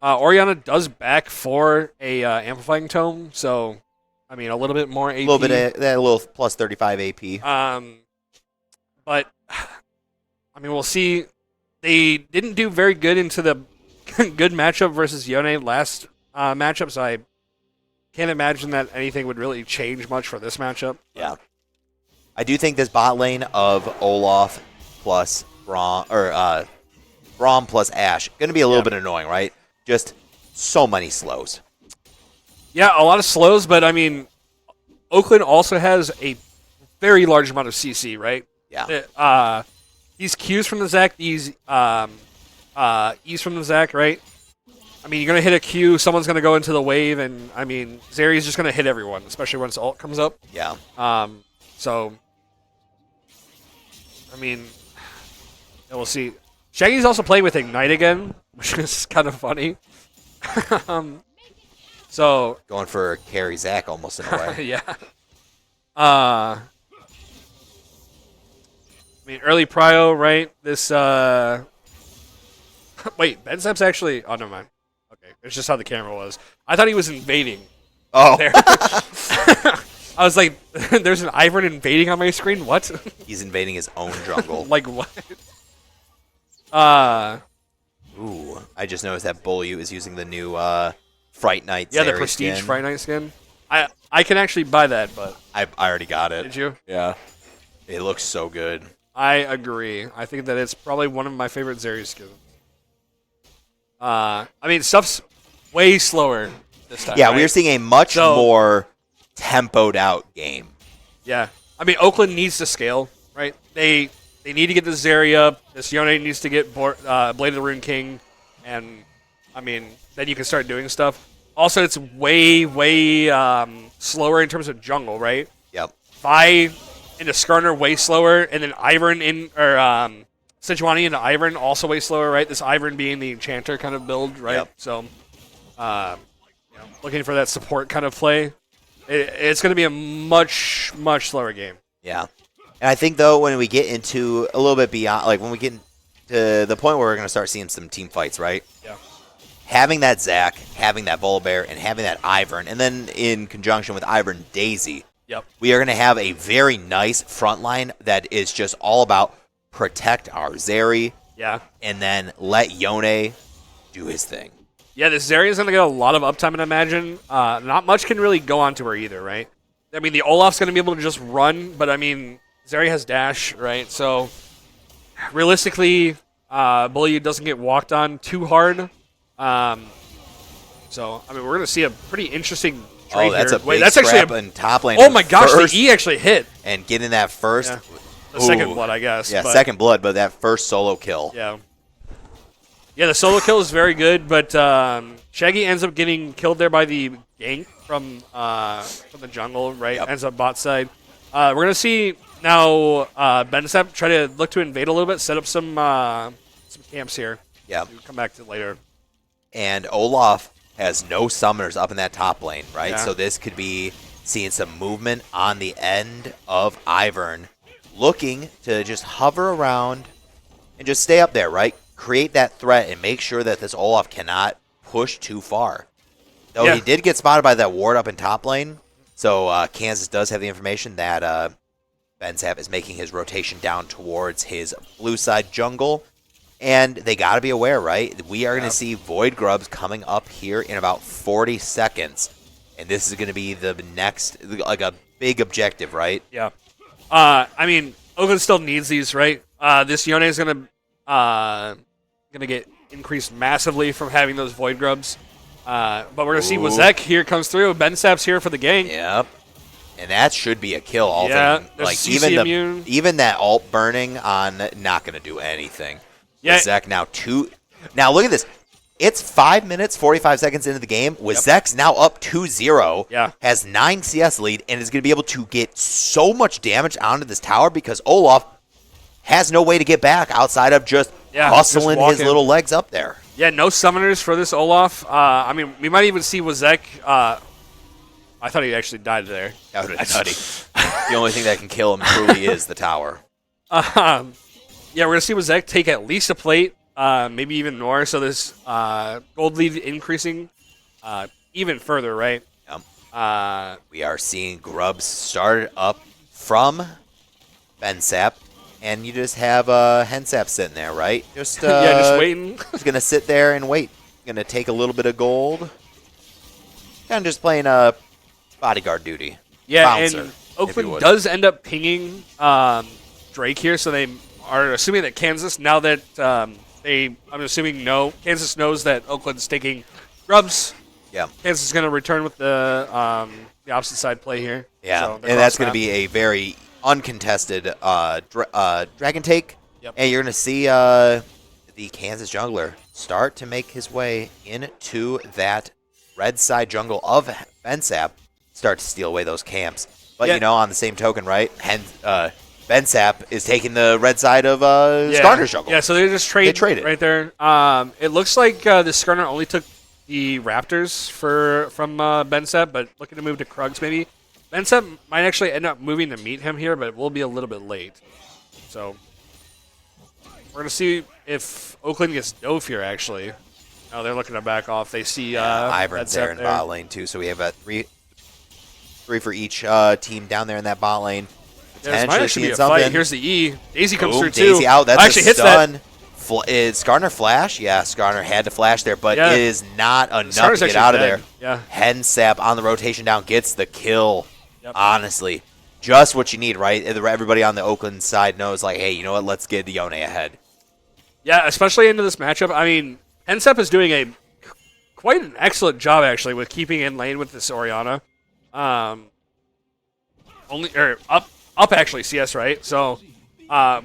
Oriana does back for a amplifying tome, so I mean a little bit more AP. A little bit of that, a little plus 35 AP. But I mean we'll see. They didn't do very good into the good matchup versus Yone last matchup, so I can't imagine that anything would really change much for this matchup. Yeah, I do think this bot lane of Olaf plus Braum or Braum plus Ashe going to be a little bit annoying, right? Just so many slows. Yeah, a lot of slows, but I mean, Oakland also has a very large amount of CC, right? Yeah. These Qs from the Zac, these E's from the Zac, right? I mean, you're going to hit a Q, someone's going to go into the wave, and I mean, Zeri's just going to hit everyone, especially once ult comes up. Yeah. So, I mean, we'll see. Shaggy's also playing with Ignite again, which is kind of funny. So going for carry Zac almost in a way. yeah. I mean, early prio, right? This wait, Benzep's actually. Oh, never mind. Okay, it's just how the camera was. I thought he was invading. Oh. There. I was like, "There's an Ivern invading on my screen." What? He's invading his own jungle. Like what? Ooh, I just noticed that Bully is using the new Fright Knight. Yeah, the Zeri Prestige skin. Fright Knight skin. I can actually buy that, but I already got it. did you? Yeah. It looks so good. I agree. I think that it's probably one of my favorite Zeri skins. I mean, stuff's way slower this time. Yeah, right? we are seeing a much more tempoed out game. Yeah. I mean, Oakland needs to scale, right? They need to get this Zeri up. This Yone needs to get Blade of the Rune King. And, I mean, then you can start doing stuff. Also, it's way, way slower in terms of jungle, right? Yep. Vi into Skarner way slower, and then Ivern Sejuani into Ivern also way slower, right? This Ivern being the enchanter kind of build, right? Yep. So, looking for that support kind of play. It's going to be a much, much slower game. Yeah. And I think, though, when we get into a little bit beyond, like when we get to the point where we're going to start seeing some team fights, right? Yeah. Having that Zac, having that Volibear, and having that Ivern, and then in conjunction with Ivern Daisy, Yep. we are going to have a very nice front line that is just all about protect our Zeri, Yeah. and then let Yone do his thing. Yeah, this Zeri is going to get a lot of uptime, and imagine. Not much can really go onto her either, right? I mean, the Olaf's going to be able to just run, but I mean, Zeri has dash, right? So, realistically, Bully doesn't get walked on too hard. So, I mean, we're going to see a pretty interesting trade That's here. a big that's actually scrap in top lane. Oh my gosh, first, the E actually hit. and getting that first. Yeah. The second Ooh. blood, I guess. Yeah, but, second blood, but that first solo kill. Yeah. Yeah, the solo kill is very good, but Shaggy ends up getting killed there by the gank from the jungle, right? Yep. Ends up bot side. We're going to see now Bensep try to look to invade a little bit, set up some camps here. Yeah. We'll come back to it later. And Olaf has no summoners up in that top lane, right? Yeah. So this could be seeing some movement on the end of Ivern, looking to just hover around and just stay up there, right? Create that threat and make sure that this Olaf cannot push too far. Though Yeah. he did get spotted by that ward up in top lane, so Kansas does have the information that Bensap is making his rotation down towards his blue side jungle. And they got to be aware, right? We are going to see Void Grubs coming up here in about 40 seconds. And this is going to be the next, like a big objective, right? Yeah. I mean, Oakland still needs these, right? This Yone is gonna get increased massively from having those Void Grubs. But we're gonna see Wazek here comes through. Bensap's here for the gank. Yep. And that should be a kill. All Yeah, thing. there's Like CC immune. even that ult burning on not going to do anything. Yeah. Wazek now Now look at this. It's 5 minutes, 45 seconds into the game. Wazek's now up 2-0. Yeah. Has 9 CS lead and is going to be able to get so much damage onto this tower because Olaf has no way to get back outside of just hustling just his little legs up there. Yeah, no summoners for this Olaf. I mean, we might even see Wazek. I thought he actually died there. That would have been nutty. The only thing that can kill him truly is the tower. Yeah, we're going to see Wazek take at least a plate, maybe even more. So this gold lead increasing even further, right? Yep. We are seeing Grubs start up from Bensap, and you just have Hensap sitting there, right? Just just waiting. He's going to sit there and wait. Going to take a little bit of gold. Kind of just playing bodyguard duty. Yeah, Bouncer, and if you Oakland would. does end up pinging Drake here, so they are assuming that Kansas, now that I'm assuming Kansas knows that Oakland's taking Grubs. Yeah. Kansas is going to return with the opposite side play here. Yeah, So and they're that's going to cross-map. be a very uncontested dragon take. Yep. And you're going to see the Kansas jungler start to make his way into that red side jungle of Bensap, start to steal away those camps. But, Yeah. on the same token, right, Bensap is taking the red side of Skarner's jungle. Yeah, so they just traded. right there. It looks like the Skarner only took the Raptors from Bensep, but looking to move to Krugs maybe. Bensep might actually end up moving to meet him here, but it will be a little bit late. So we're going to see if Oakland gets Dove here, actually. Oh, they're looking to back off. They see Ivern's Bensep there in bot lane, too, so we have three for each team down there in that bot lane. There might Potentially actually be seeing a something. fight. Here's the E. Daisy comes Boom, through, too. Daisy out. That's actually a hits stun. that. Is Skarner flash? Yeah, Skarner had to flash there, but Yeah. it is not enough Skarner's to get actually out of dead. there. Yeah. Hensap on the rotation down gets the kill. Yep. Honestly, just what you need, right? Everybody on the Oakland side knows, like, hey, you know what? Let's get Yone ahead. Yeah, especially into this matchup. I mean, Hensep is doing quite an excellent job, actually, with keeping in lane with this Orianna. Up actually, CS, right? So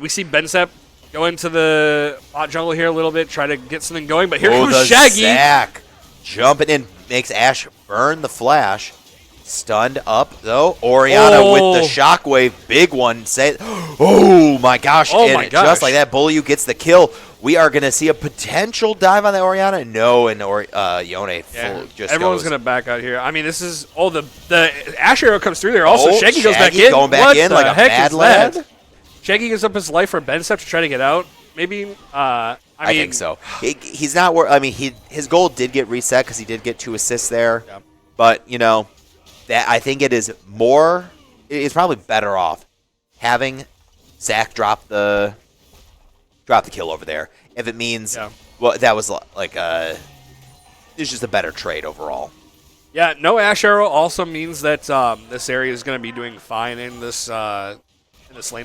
we see Bensep go into the bot jungle here a little bit, try to get something going, but here comes the Shaggy. Zac jumping in. makes Ash burn the flash. Stunned up, though. Orianna with the shockwave. Big one. Oh, my gosh. And just like that, Bully gets the kill. We are going to see a potential dive on the Orianna. No, and Yone just everyone's goes. going to back out here. I mean, this is... Oh, the Ash arrow comes through there. Also, Shaggy goes back in. Going back in like a bad lad. Shaggy gives up his life for Ben Step to try to get out. Maybe... I think so. He's not... I mean, his goal did get reset because he did get 2 assists there. Yeah. But, you know... That I think it is more. It's probably better off having Zach drop the kill over there. If it means, well, that was like it's just a better trade overall. Yeah, no Ash Arrow also means that this area is going to be doing fine in this lane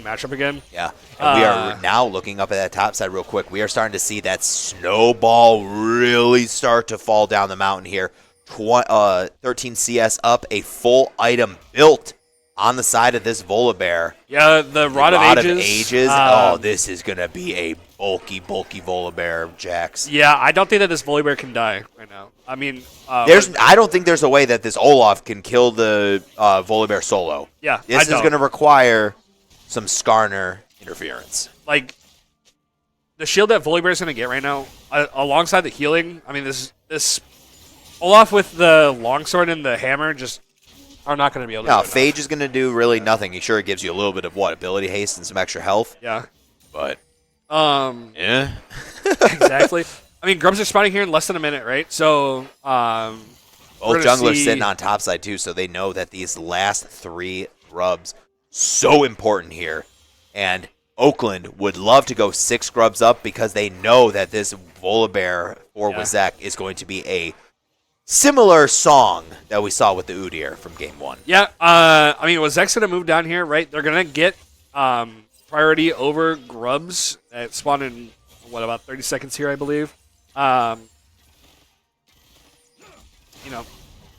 matchup again. Yeah, and we are now looking up at that top side real quick. We are starting to see that snowball really start to fall down the mountain here. 13 CS up, a full item built on the side of this Volibear. Yeah, the Rod of Ages. This is going to be a bulky Volibear, Jax. Yeah, I don't think that this Volibear can die right now. I mean... I don't think there's a way that this Olaf can kill the Volibear solo. Yeah, This is going to require some Skarner interference. Like, the shield that Volibear is going to get right now, alongside the healing, I mean, this Olaf with the longsword and the hammer just are not going to be able to do it. Phage is going to do really nothing. He sure gives you a little bit of ability haste and some extra health. Yeah. But yeah. Exactly. I mean, grubs are spawning here in less than a minute, right? So both junglers sitting on top side too, so they know that these last 3 grubs so important here. And Oakland would love to go 6 grubs up because they know that this Volibear or Wizek is going to be a similar song that we saw with the Udyr from Game 1. Yeah, I mean, Wizek's going to move down here, right? They're going to get priority over grubs that spawn in, about 30 seconds here, I believe. The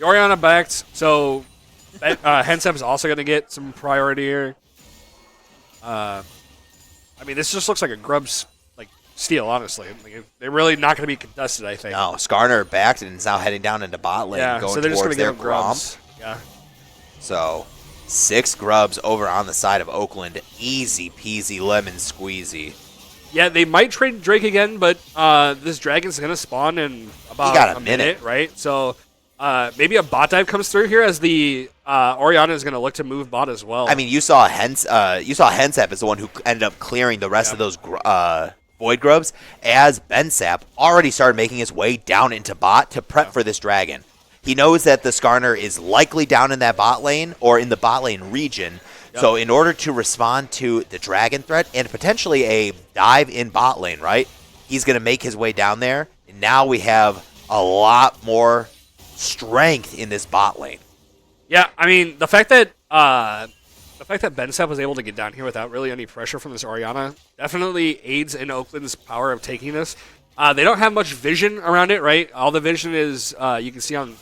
Orianna backed, so Hensep is also going to get some priority here. I mean, this just looks like a grubs steal, honestly. They're really not going to be contested, I think. No, Skarner backed and is now heading down into bot lane, going so they're just towards gonna their give grubs. Yeah. So, 6 grubs over on the side of Oakland. Easy peasy lemon squeezy. Yeah, they might trade Drake again, but this dragon's going to spawn in about a minute, right? So maybe a bot dive comes through here as the Orianna is going to look to move bot as well. I mean, you saw Hensep as the one who ended up clearing the rest of those Void Grubs, as Bensap already started making his way down into bot to prep for this dragon. He knows that the Skarner is likely down in that bot lane or in the bot lane region. Yep. So in order to respond to the dragon threat and potentially a dive in bot lane, right, he's going to make his way down there. And now we have a lot more strength in this bot lane. Yeah, I mean, the fact that Bensap was able to get down here without really any pressure from this Orianna definitely aids in Oakland's power of taking this. They don't have much vision around it, right? All the vision is you can see on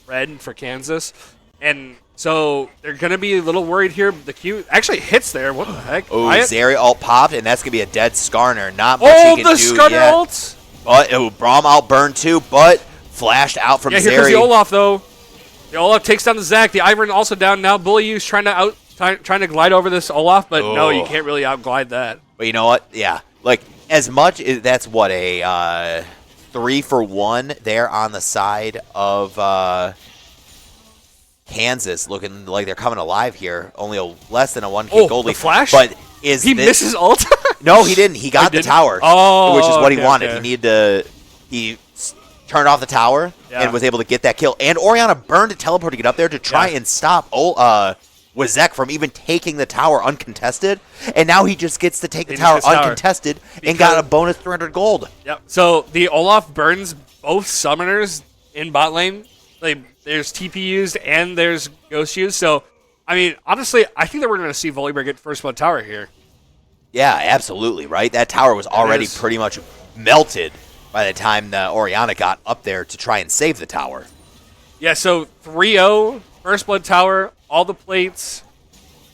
red for Kansas. And so they're going to be a little worried here. The Q actually hits there. What the heck? Oh, Zeri ult popped, and that's going to be a dead Skarner. Not much he can do the Skarner ult! But Braum outburned too, but flashed out from Zeri. Yeah, here comes the Olaf, though. The Olaf takes down the Zac. The Ivern also down now. Bully U's trying to glide over this Olaf, but no, you can't really outglide that. But you know what? Yeah. Like, as much as that's what, a 3-for-1 there on the side of Kansas, looking like they're coming alive here. Only less than a 1K gold lead. The flash? But he misses ult? No, he didn't. He got the tower, which is what he wanted. Okay. He needed to. He turned off the tower and was able to get that kill. And Orianna burned a teleport to get up there to try and stop Wizek from even taking the tower uncontested. And now he just gets to take the tower uncontested and got a bonus 300 gold. Yep. So the Olaf burns both summoners in bot lane. There's TP used and there's Ghost used. So, I mean, honestly, I think that we're going to see Volibear get first blood tower here. Yeah, absolutely, right? That tower was already pretty much melted by the time the Orianna got up there to try and save the tower. Yeah, so 3-0, first blood tower, all the plates.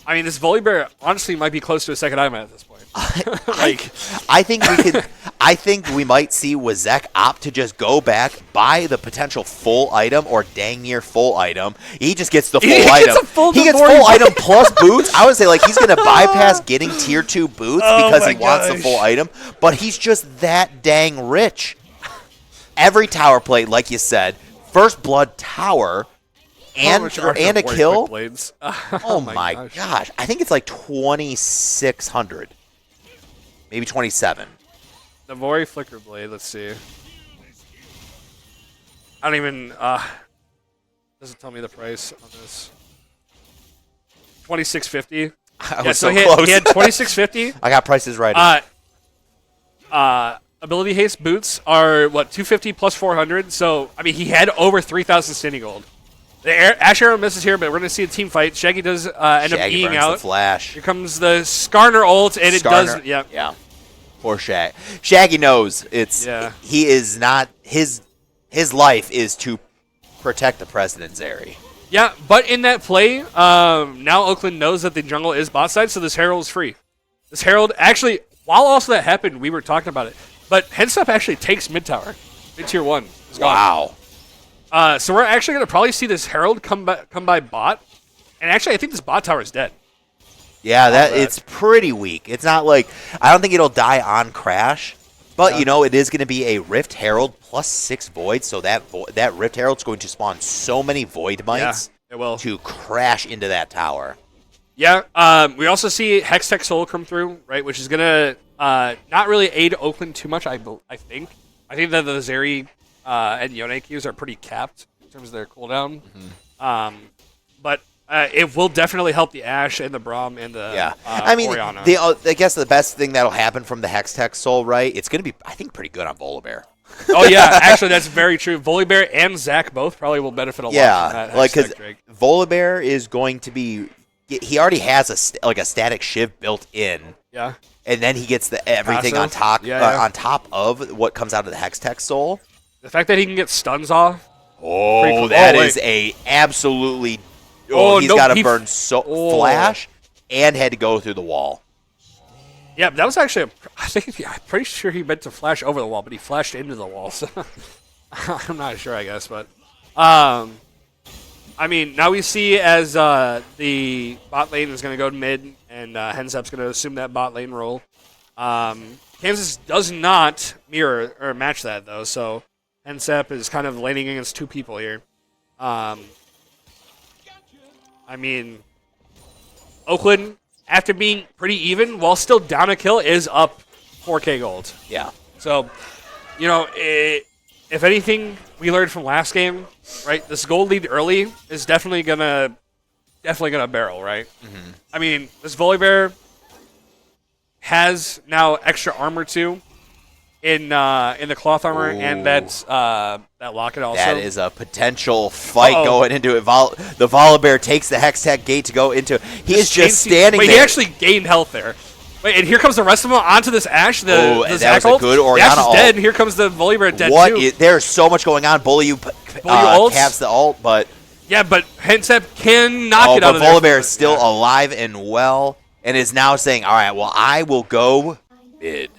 I mean, this Volibear honestly might be close to a second item at this point. I think we could. I think we might see Wazek opt to just go back, buy the potential full item or dang near full item. He just gets the full item. He gets full item plus boots. I would say like he's going to bypass getting tier 2 boots because he wants the full item, but he's just that dang rich. Every tower plate, like you said, first blood tower and a kill. Oh my gosh. I think it's like 2,600. Maybe 27. Navori Flicker Blade, let's see. I don't even, doesn't tell me the price on this. 2,650. I was so close. He had 2,650. I got prices right. Ability haste boots are, what, 250 plus 400? So, I mean, he had over 3,000 standing gold. The Ash Arrow misses here, but we're going to see a team fight. Shaggy does end up being out. The flash. Here comes the Skarner ult, and it does, Yeah. Poor Shaggy. Shaggy knows he is not, his life is to protect the President Zeri. Yeah, but in that play, now Oakland knows that the jungle is bot side, so this Herald is free. This Herald, actually, while also that happened, we were talking about it, but Hensep actually takes mid tower. Mid tier 1 is gone. Wow. So we're actually going to probably see this Herald come by bot, and actually I think this bot tower is dead. Yeah, it's pretty weak. It's not like, I don't think it'll die on crash, but you know, it is going to be a Rift Herald plus 6 Void, so that Rift Herald's going to spawn so many Void Mites it will. To crash into that tower. Yeah, we also see Hextech Soul come through, right, which is going to not really aid Oakland too much, I think. I think that the Zeri and Yone Qs are pretty capped in terms of their cooldown. Mm-hmm. But it will definitely help the Ashe and the Braum and the Orianna. I guess the best thing that'll happen from the Hextech Soul, right, it's going to be, I think, pretty good on Volibear. Oh, yeah, actually, that's very true. Volibear and Zach both probably will benefit a lot from that like, because Volibear is going to be, he already has a static shiv built in. Yeah. And then he gets everything on top of what comes out of the Hextech Soul. The fact that he can get stuns off. Oh, cool. That is a absolutely... he's got to burn flash and had to go through the wall. Yeah, that was actually I'm pretty sure he meant to flash over the wall, but he flashed into the wall. So I'm not sure, I guess, but I mean, now we see as the bot lane is going to go to mid, and Hensep's going to assume that bot lane role. Kansas does not mirror or match that though, so Hensep is kind of laning against 2 people here. I mean, Oakland, after being pretty even, while still down a kill, is up 4K gold. Yeah. So, you know, if anything we learned from last game, right, this gold lead early is definitely gonna barrel, right? Mm-hmm. I mean, this Volibear has now extra armor too in the cloth armor, and that's that locket also. That is a potential fight going into it. The Volibear takes the Hextech gate to go into. He is just standing there. He actually gained health there. Wait, and here comes the rest of them onto this Ashe. The that was a good Orianna the Ashe is ult. dead, and here comes the Volibear dead too. There's so much going on. Bully caps the ult, but... Yeah, but Hensep can knock it out of there. But Volibear is still alive and well, and is now saying, all right, well, I will go mid.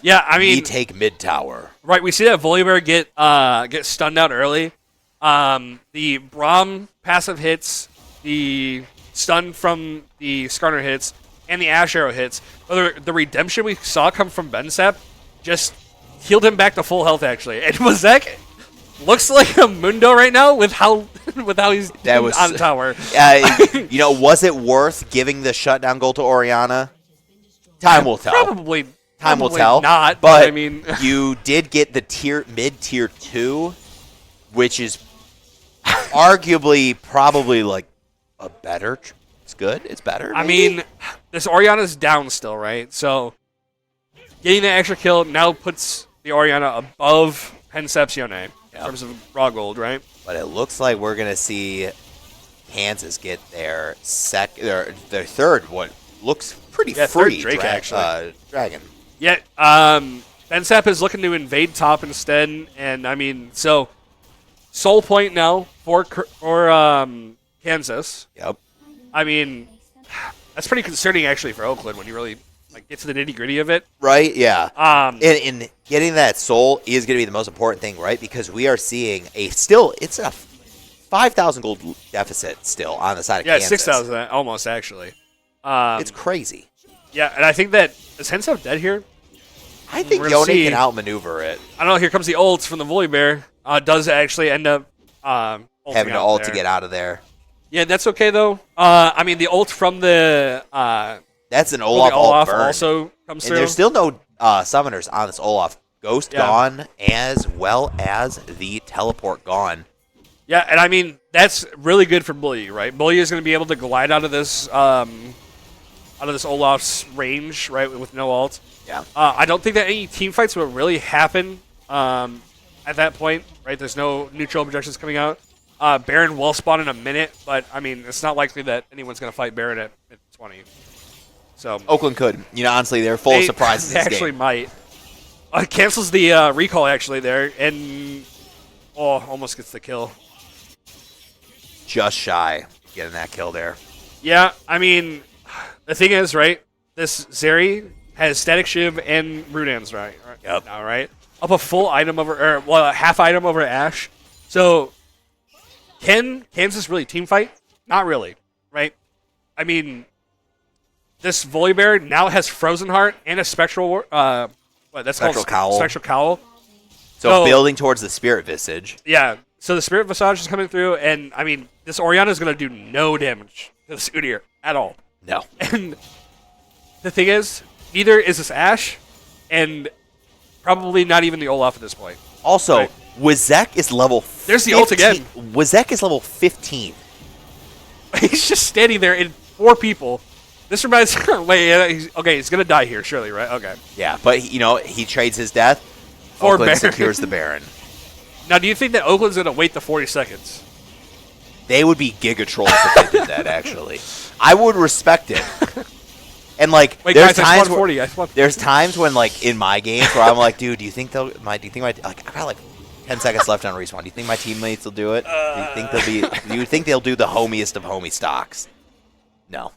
Yeah, I mean... We take mid tower. Right, we see that Volibear get stunned out early. The Braum passive hits, the stun from the Skarner hits, and the Ashe Arrow hits. But the redemption we saw come from Bensep just healed him back to full health, actually. And Wazek looks like a Mundo right now with how he's on tower. Was it worth giving the shutdown goal to Orianna? Time will tell. Probably Time will tell. Not, but I mean, you did get the mid tier 2, which is arguably probably like a better. It's good. It's better. I mean, this Orianna's down still, right? So getting the extra kill now puts the Orianna above Hensep's Yone in terms of raw gold, right? But it looks like we're gonna see Kansas get their third. What looks pretty free Drake actually. Dragon. Yeah, Bensep is looking to invade top instead, and I mean, so soul point now for Kansas. Yep. I mean, that's pretty concerning actually for Oakland when you really like get to the nitty gritty of it. Right? Yeah. And getting that soul is going to be the most important thing, right? Because we are seeing it's a 5,000 gold deficit still on the side of Kansas. 6,000 almost actually. It's crazy. Yeah, and I think that is Hensup dead here? I think Yone can outmaneuver it. I don't know. Here comes the ult from the Volibear. Does actually end up having to ult to get out of there. Yeah, that's okay though. I mean, the ult from the that's an Olaf ult burn. Also comes through. And there's still no summoners on this Olaf. Ghost gone, as well as the teleport gone. Yeah, and I mean that's really good for Bully, right? Bully is going to be able to glide out of this Olaf's range, right, with no ult. Yeah. I don't think that any team fights will really happen at that point, right? There's no neutral projections coming out. Baron will spawn in a minute, but I mean, it's not likely that anyone's going to fight Baron at 20. So Oakland could. Honestly, they're full of surprises. They actually might. Cancels the recall actually there, and almost gets the kill. Just shy of getting that kill there. Yeah, I mean, the thing is, right? This Zeri has Static Shiv and Rudans, right? Yep. Now, right? Up a full item over, a half item over Ashe. So, can Kansas really team fight? Not really, right? I mean, this Volibear now has Frozen Heart and a Spectral, Spectral Cowl. Spectral Cowl. So building towards the Spirit Visage. Yeah. So the Spirit Visage is coming through, and I mean, this Orianna is going to do no damage to this Udyr at all. No. And the thing is, neither is this Ashe, and probably not even the Olaf at this point. Also, right. Wizek is level 15. There's the ult again. Wizek is level 15. He's just standing there in 4 people. This reminds me, okay, he's going to die here, surely, right? Okay. Yeah, but, he trades his death. For Oakland Baron. secures the Baron. Now, do you think that Oakland's going to wait the 40 seconds? They would be Giga Trolls if they did that, actually. I would respect it. And Wait, there's guys, I times spawned 40. I spawned 40. there's times when in my games where I'm like, dude, do you think my I've got 10 seconds left on respawn. Do you think my teammates will do it? Do you think they'll do the homiest of homie stocks? No.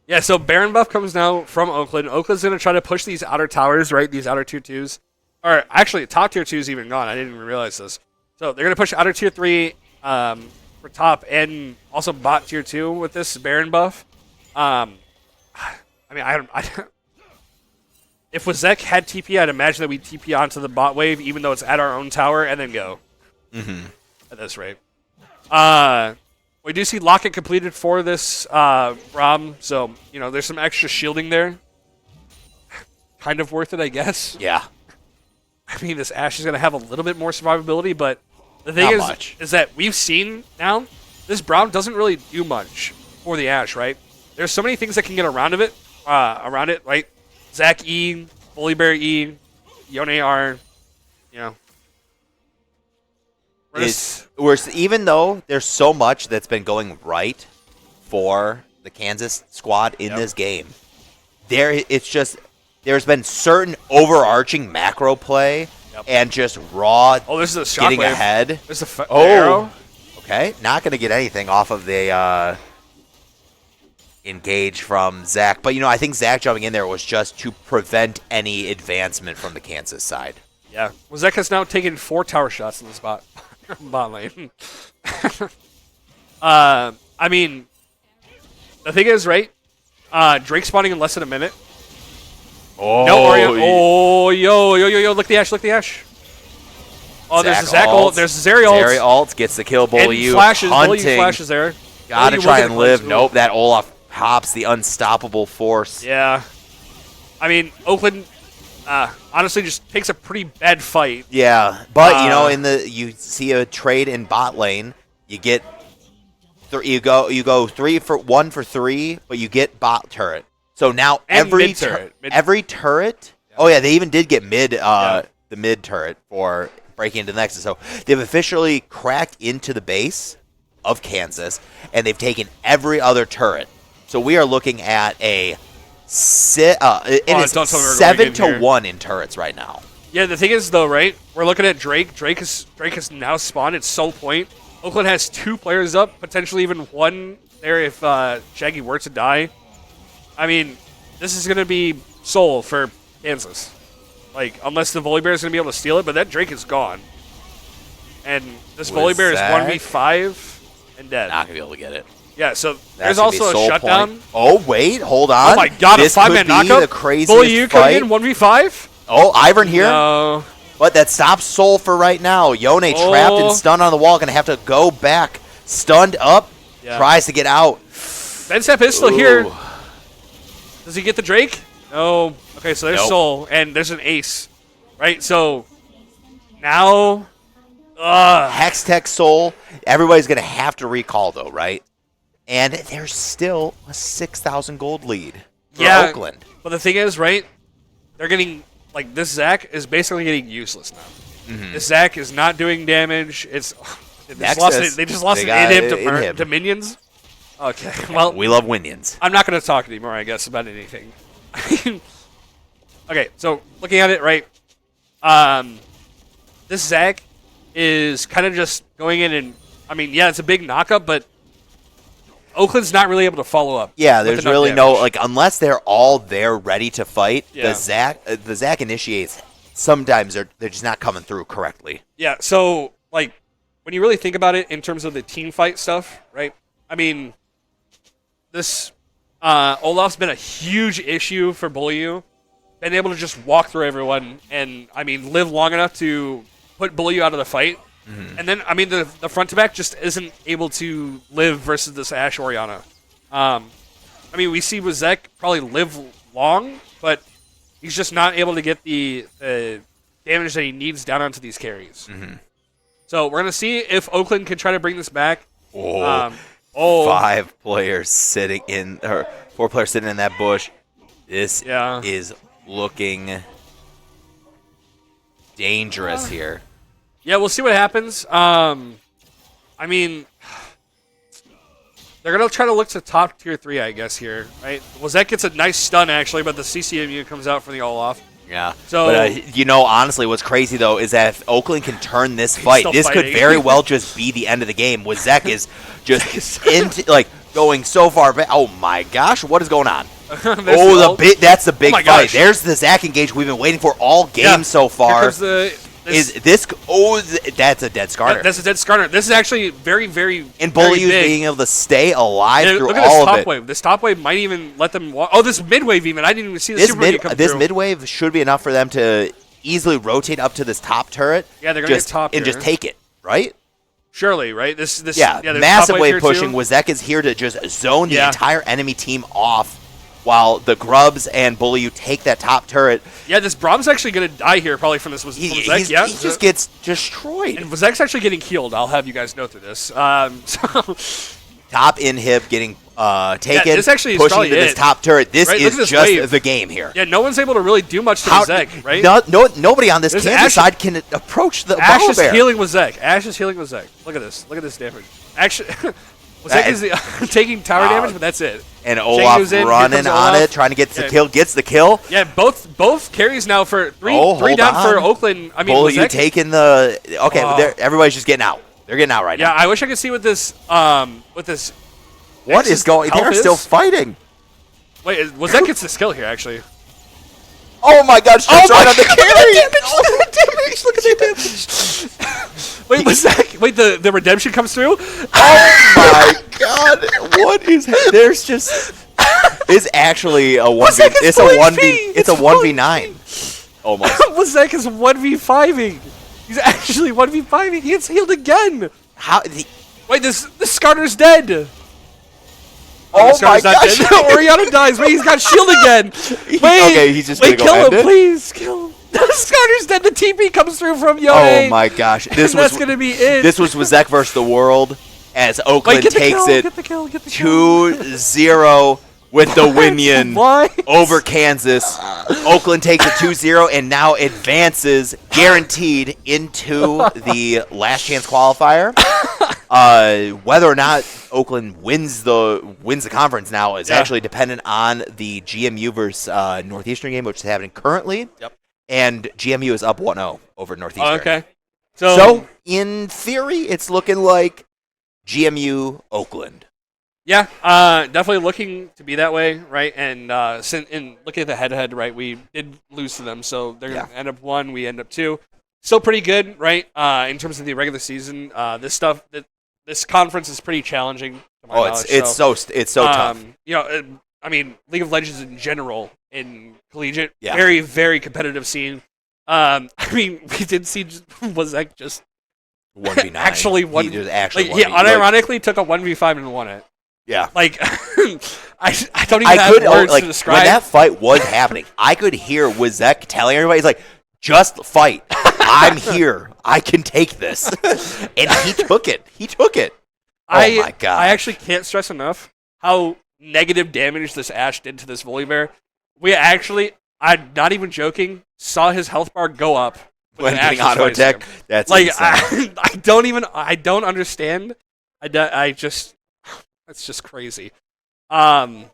Yeah, so Baron buff comes now from Oakland. Oakland's going to try to push these outer towers, right? These outer tier 2s. Or actually, top tier 2 is even gone. I didn't even realize this. So they're going to push outer tier 3 for top and also bot tier 2 with this Baron buff. I mean, I if Wazek had TP, I'd imagine that we'd TP onto the bot wave, even though it's at our own tower, and then go. Mm-hmm. At this rate. We do see Locket completed for this Rom, so, there's some extra shielding there. Kind of worth it, I guess. Yeah. I mean, this Ashe is going to have a little bit more survivability, but the thing is that we've seen now, this Braum doesn't really do much for the Ashe, right? There's so many things that can get around it, right? Zac E, Volibear E, Yone R, even though there's so much that's been going right for the Kansas squad in this game, there's been certain overarching macro play and just raw this is a getting shockwave. ahead. There's the arrow. Okay, not going to get anything off of the engage from Zach. But, I think Zach jumping in there was just to prevent any advancement from the Kansas side. Yeah. Wazek has now taken 4 tower shots in the bot lane. I mean, the thing is, right? Drake spawning in less than a minute. Oh, no, Orion. Oh, yo, look the Ashe. Oh, there's a Zac ult. There's a Zeri ult. Zeri ult gets the kill. Bully flashes. hunting. Bully flashes there. Gotta try and live. Nope, that Olaf hops the unstoppable force. Yeah. I mean, Oakland honestly just takes a pretty bad fight. Yeah, but you see a trade in bot lane, you get you go 1 for 3, but you get bot turret. So now every turret. Oh yeah, they even did get the mid turret for breaking into the Nexus. So they've officially cracked into the base of Kansas, and they've taken every other turret. So we are looking at a 7-1 in turrets right now. Yeah, the thing is though, right? We're looking at Drake. Drake has now spawned at Soul Point. Oakland has 2 players up, potentially even 1 there if Shaggy were to die. I mean, this is going to be soul for Kansas. Like, unless the Volley Bear is going to be able to steal it, but that Drake is gone. And this Volley Bear is 1v5 and dead. Not going to be able to get it. Yeah, so That's there's gonna be also a soul shutdown. point. Oh, wait, hold on. Oh my god, this a 5-man could be knockup? the craziest Bully, you fight. coming in 1v5? Oh, Ivern here. No. But that stops Soul for right now. Yone trapped and stunned on the wall. Going to have to go back. Stunned up. Yeah. Tries to get out. Bensep is still here. Ooh. Does he get the Drake? No. Okay, so there's Nope. Soul, and there's an Ace. Right, so now... Hextech Soul. Everybody's going to have to recall, though, right? And there's still a 6,000 gold lead for Oakland. But the thing is, right, they're getting... Like, this Zac is basically getting useless now. This Zac is not doing damage. They just lost an inhib to minions. Okay, well... We love Winions. I'm not going to talk anymore, I guess, about anything. Okay, so looking at it, right, this Zac is kind of just going in and, I mean, yeah, it's a big knockup, but Oakland's not really able to follow up. Yeah, with there's enough really damage. like, unless they're all there ready to fight, Yeah. the Zac initiates, sometimes they're just not coming through correctly. Yeah, so, like, when you really think about it in terms of the team fight stuff, right, I mean, this Olaf's been a huge issue for Bully. Been able to just walk through everyone and, I mean, live long enough to put Bully out of the fight. And then, I mean, the front to back just isn't able to live versus this Ashe Orianna. I mean, we see with Zac probably live long, but he's just not able to get the damage that he needs down onto these carries. So we're going to see if Oakland can try to bring this back. Oh, 5 players sitting in, or 4 players sitting in that bush. This is looking dangerous here. Yeah, we'll see what happens. I mean, they're going to try to look to top tier 3, I guess, here, right? Well, Zac gets a nice stun, actually, but the CCMU comes out for the all-off. Yeah. So, but, honestly, what's crazy, though, is that if Oakland can turn this fight, this could fighting. very well just be the end of the game. With Zac is just going so far back. Oh, my gosh. What is going on? That's the big fight. Gosh. There's the Zac engage we've been waiting for all game so far. That's a dead Skarner. That's a dead Skarner. This is actually very, very And Bully being able to stay alive through all of it. Wave. This top wave might even let them walk. Oh, this mid wave even. I didn't even see the super wave come through. This mid wave should be enough for them to easily rotate up to this top turret. Yeah, they're going to get top and here. just take it, right? Surely, right? This massive wave pushing. Wazek is here to just zone the entire enemy team off while the Grubs and Bully take that top turret. Yeah, this Brahm's actually going to die here probably from this. He just gets destroyed. And Wazek's actually getting healed. I'll have you guys know through this. Top inhib getting taken, this actually is pushing into this top turret. This is just wave. the game here. Yeah, no one's able to really do much to Wazek, right? Nobody on this Kansas side can approach the Ash is Bear. healing Wazek. Ash is healing Wazek. Look at this. Look at this damage. Actually, Wazek is taking tower damage, but that's it. And Olaf running on it, trying to get the kill. Gets the kill. Yeah, both carries now for three down for Oakland. I mean, Bully, you taking the everybody's just getting out. They're getting out right now. Yeah, I wish I could see what this What is going? They're still fighting. Wait, Wazek gets the skill here actually. Oh my God! Right on the carry. Look at the damage. Wait, Wazek. Wait, the redemption comes through. Oh my God! What is? There's just. It's actually a 1v. It's a 1v. It's a 1v9. Almost. Wazek is 1v5ing. He's actually 1v5ing. He gets healed again. Wait, this Skarner's dead. Oh my gosh! Orianna dies. Wait, he's got shield again. Wait, okay, he's just gonna go kill end him, it? please. Kill him. Skarner's dead. The TP comes through from Yone. Oh my gosh! That's gonna be it. This was Wazek versus the world as Oakland takes it 2-0 with the Winion over Kansas. Oakland takes it 2-0 and now advances guaranteed into the last chance qualifier. Whether or not Oakland wins the conference now is actually dependent on the GMU versus Northeastern game, which is happening currently. Yep. And GMU is up 1-0 over Northeastern. Okay. So in theory, it's looking like GMU Oakland. Yeah, definitely looking to be that way, right? And looking at the head-to-head, right, we did lose to them, so they're going to end up 1, we end up 2. Still pretty good, right? In terms of the regular season, this conference is pretty challenging. To my knowledge, it's so tough. I mean, League of Legends in general in collegiate, Yeah. very very competitive scene. I mean, we did see Wozek just 1v9. actually He just actually he 1v9. unironically took a 1v5 and won it. Yeah. Like, I don't even have words to describe. When that fight was happening, I could hear Wozek telling everybody, he's like, just fight. I'm here. I can take this. And he took it. Oh, my God. I actually can't stress enough how negative damage this Ashe did to this Volibear. We actually, I'm not even joking, saw his health bar go up when getting auto attack. That's like, insane. I don't understand. It's just crazy. I'm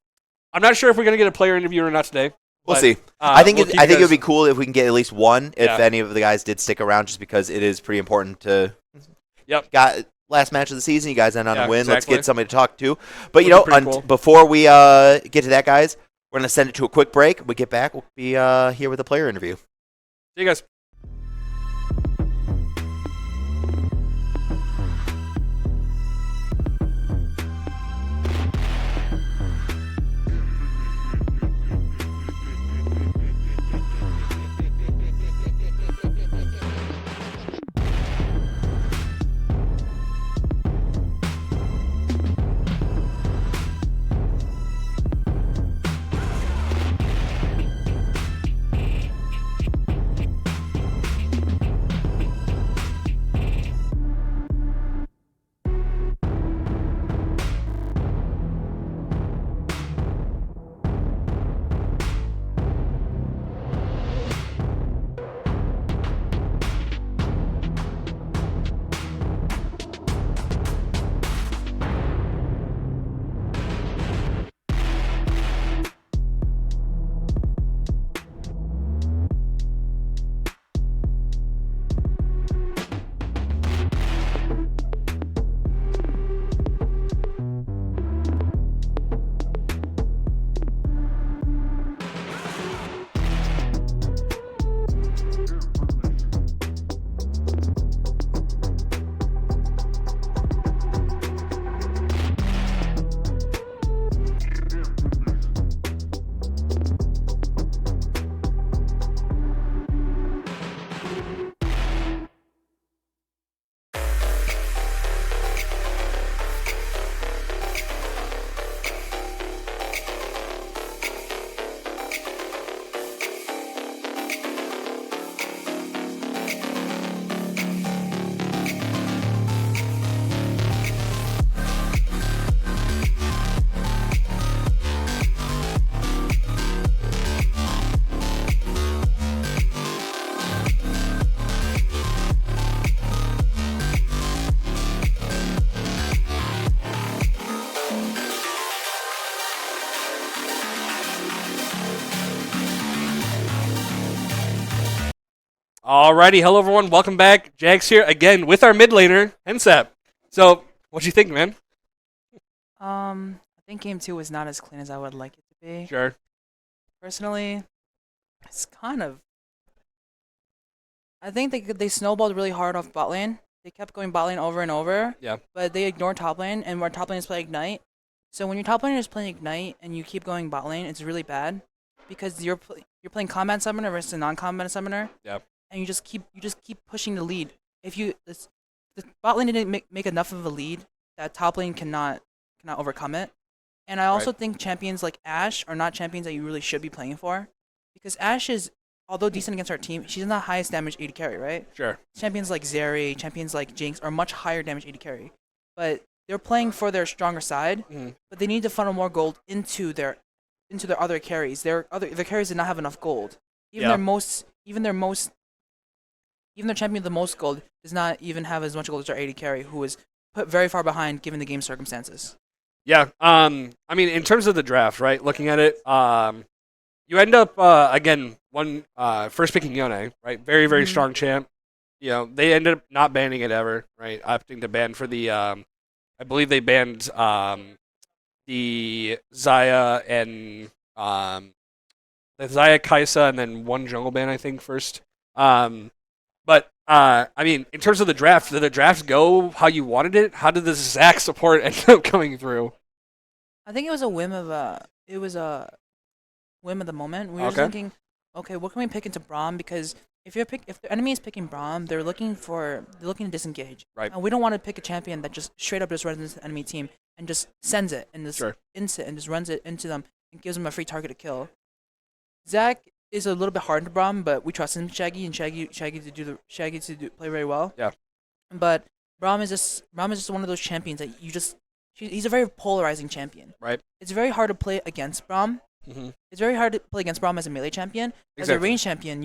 not sure if we're gonna get a player interview or not today. We'll but, see. I think it would be guys- cool if we can get at least one. If Yeah. any of the guys did stick around, just because it is pretty important to. Yep. Got last match of the season. You guys end on a win. Exactly. Let's get somebody to talk to. But Would be pretty cool. before we get to that, guys, we're gonna send it to a quick break. When we get back, we'll be here with a player interview. See you guys. Alrighty, hello everyone, welcome back. Jax here again with our mid laner, Hensap. So, what'd you think, man? I think game 2 was not as clean as I would like it to be. Sure. Personally, it's kind of. I think they snowballed really hard off bot lane. They kept going bot lane over and over. Yeah. But they ignored top lane, and our top lane is playing Ignite. So when your top laner is playing Ignite and you keep going bot lane, it's really bad because you're playing combat summoner versus a non-combat summoner. Yep. And you just keep pushing the lead. If the bot lane didn't make enough of a lead, that top lane cannot overcome it. And I also think champions like Ashe are not champions that you really should be playing for, because Ashe is, although decent against our team, she's not highest damage AD carry, right? Sure. Champions like Zeri, champions like Jinx are much higher damage AD carry, but they're playing for their stronger side. Mm-hmm. But they need to funnel more gold into their other carries. Their carries did not have enough gold. Even their champion with the most gold does not even have as much gold as their AD carry, who is put very far behind given the game circumstances. Yeah. I mean, in terms of the draft, right? Looking at it, you end up again first picking Yone, right? Very very strong champ. You know, they ended up not banning it ever, right? Opting to ban for the I believe they banned the Zaya and the Zaya Kaisa and then one jungle ban I think first. But I mean, in terms of the draft, did the draft go how you wanted it? How did the Zach support end up coming through? I think it was a whim of the moment. We were just Okay. thinking, okay, what can we pick into Braum? Because if the enemy is picking Braum, they're looking to disengage. Right. And we don't want to pick a champion that just straight up just runs into the enemy team and just sends it and just Sure. ints it and just runs it into them and gives them a free target to kill. Zach is a little bit hard to Braum, but we trust him, Shaggy to play very well. Yeah. But Braum is just one of those champions that he's a very polarizing champion. Right. It's very hard to play against Braum. Mm-hmm. It's very hard to play against Braum as a melee champion. As a Exactly. range champion,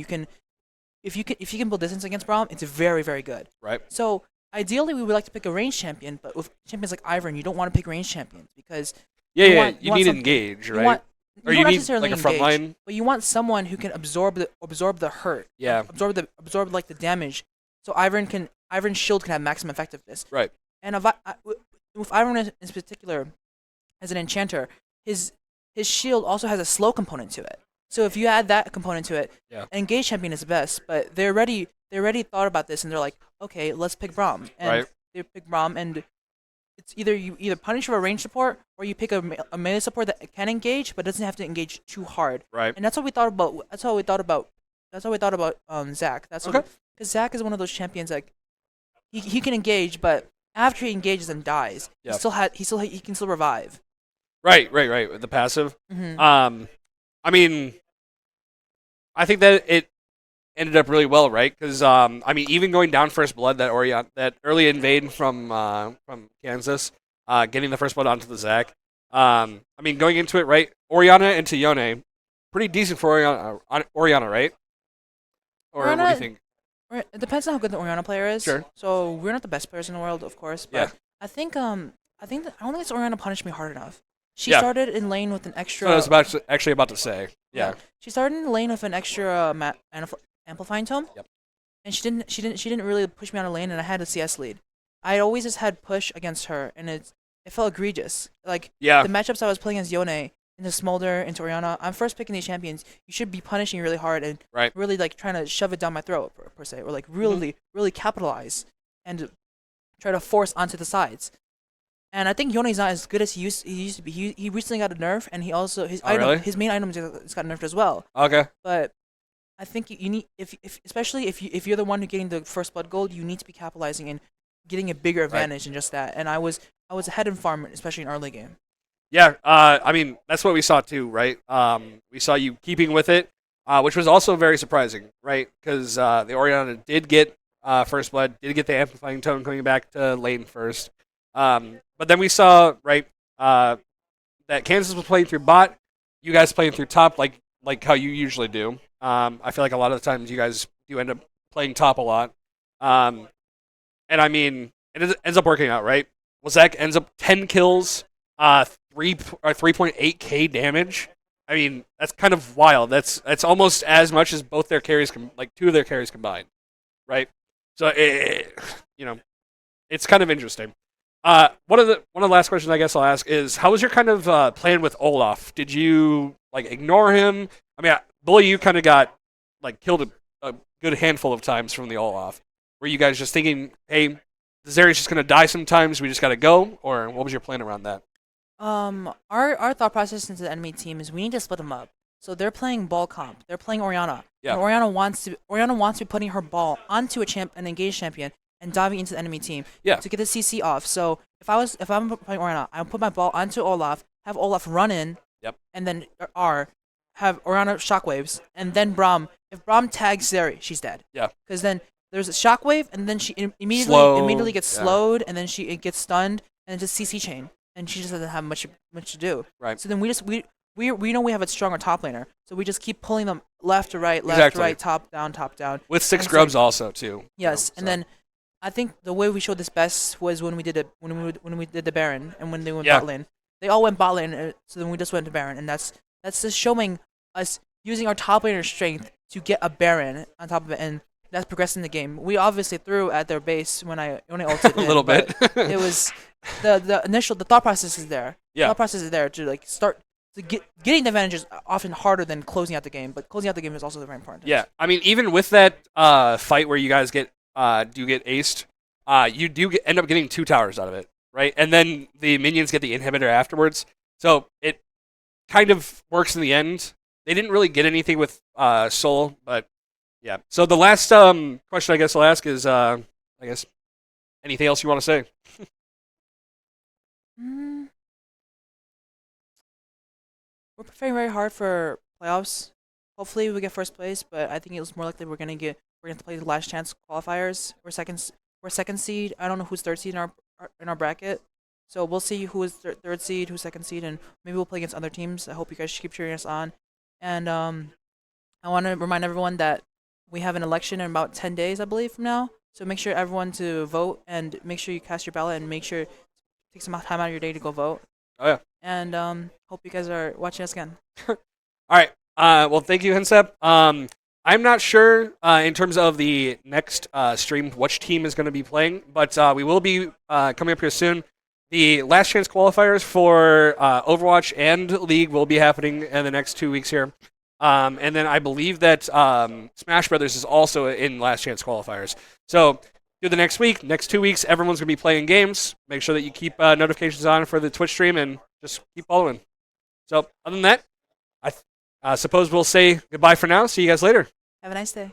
if you can build distance against Braum, it's very, very good. Right. So ideally, we would like to pick a range champion, but with champions like Ivern, you don't want to pick range champions because Yeah, You yeah. want- You you want need something- engage, you right? want Or you you don't need necessarily like a front engage, line. but you want someone who can absorb the hurt. Yeah. Absorb like the damage. So Ivern's shield can have maximum effectiveness. Right. And with Ivern in particular, as an enchanter, his shield also has a slow component to it. So if you add that component to it, Yeah. engage champion is the best. But they already thought about this and they're like, okay, let's pick Braum. And Right. they pick Braum, and it's either punish for a range support or you pick a melee support that can engage but doesn't have to engage too hard. Right. And that's what we thought about. That's how we thought about Zach. That's Okay. because Zach is one of those champions like he can engage, but after he engages and dies, Yeah. he can still revive. Right. With the passive. Mm-hmm. I mean, I think that it ended up really well, right? Because I mean, even going down first blood, that early invade from Kansas, getting the first blood onto the Zac. I mean, going into it, right? Orianna into Yone, pretty decent for Orianna, right? Or what do you Orianna- think? It depends on how good the Orianna player is. Sure. So we're not the best players in the world, of course. But Yeah. I think I don't think this Orianna punished me hard enough. She Yeah. started in lane with an extra. I was actually about to say, yeah. She started in the lane with an extra amplifying tome. Yep. And she didn't really push me on a lane, and I had a CS lead. I always just had push against her, and it felt egregious. Like Yeah. the matchups I was playing against Yone, into Smolder, into Orianna. I'm first picking these champions. You should be punishing really hard and Right. really like trying to shove it down my throat per se, or like really capitalize and try to force onto the sides. And I think Yone's not as good as he used to be. He recently got a nerf, and he also really? his main item just got nerfed as well. Okay. But I think you need especially if you're the one who getting the first blood gold, you need to be capitalizing and getting a bigger advantage than just that. And I was ahead in farm, especially in early game. Yeah, I mean, that's what we saw too, right? We saw you keeping with it, which was also very surprising, right? Because the Orianna did get first blood, did get the amplifying tone coming back to lane first. But then we saw, right, that Kansas was playing through bot, you guys playing through top like how you usually do. I feel like a lot of the times you guys do end up playing top a lot. And I mean, it ends up working out, right? Wazak ends up 10 kills, 3.8k damage. I mean, that's kind of wild. That's almost as much as both their carries, two of their carries combined, right? So it's kind of interesting. One of the last questions I guess I'll ask is, how was your kind of plan with Olaf? Did you ignore him? I mean, Bully, you kind of got killed a good handful of times from the Olaf. Were you guys just thinking, hey, this area's just gonna die sometimes, we just gotta go, or what was your plan around that? Our thought process into the enemy team is we need to split them up. So they're playing ball comp. They're playing Orianna. Yeah. And Orianna wants to be putting her ball onto an engaged champion and diving into the enemy team. Yeah. To get the CC off. So if I'm playing Orianna, I would put my ball onto Olaf, have Olaf run in. Yep. And then have Orianna shockwaves, and then Braum. If Braum tags Zeri, she's dead. Yeah. Because then there's a shockwave, and then she immediately gets slowed, and then it gets stunned, and just CC chain, and she just doesn't have much to do. Right. So then we know we have a stronger top laner, so we just keep pulling them left to right, Exactly. right, top down. With 6 And so- grubs also too. Yes, and then I think the way we showed this best was when we did the Baron, and when they went bot lane. They all went bot lane, so then we just went to Baron, and that's just showing us using our top laner strength to get a Baron on top of it, and that's progressing the game. We obviously threw at their base when I ulted A little bit. it was the thought process is there. Yeah. Thought process is there to like start to getting the advantage is often harder than closing out the game, but closing out the game is also very important. Yeah, I mean, even with that fight where you guys get aced, you end up getting 2 towers out of it, right? And then the minions get the inhibitor afterwards, so it kind of works in the end. They didn't really get anything with Soul, but yeah. So the last question I guess I'll ask is, anything else you want to say? We're preparing very hard for playoffs. Hopefully we get first place, but I think it's more likely we're gonna play the last chance qualifiers. We're second seed. I don't know who's third seed in our bracket. So we'll see who is third seed, who's second seed, and maybe we'll play against other teams. I hope you guys keep cheering us on. And I want to remind everyone that we have an election in about 10 days, I believe, from now. So make sure everyone to vote and make sure you cast your ballot and make sure take some time out of your day to go vote. Oh yeah. And hope you guys are watching us again. All right. Well, thank you, Hensep. I'm not sure in terms of the next stream which team is going to be playing, but we will be coming up here soon. The last chance qualifiers for Overwatch and League will be happening in the next 2 weeks here. And then I believe that Smash Brothers is also in last chance qualifiers. So through the next week, next 2 weeks, everyone's going to be playing games. Make sure that you keep notifications on for the Twitch stream and just keep following. So other than that, I suppose we'll say goodbye for now. See you guys later. Have a nice day.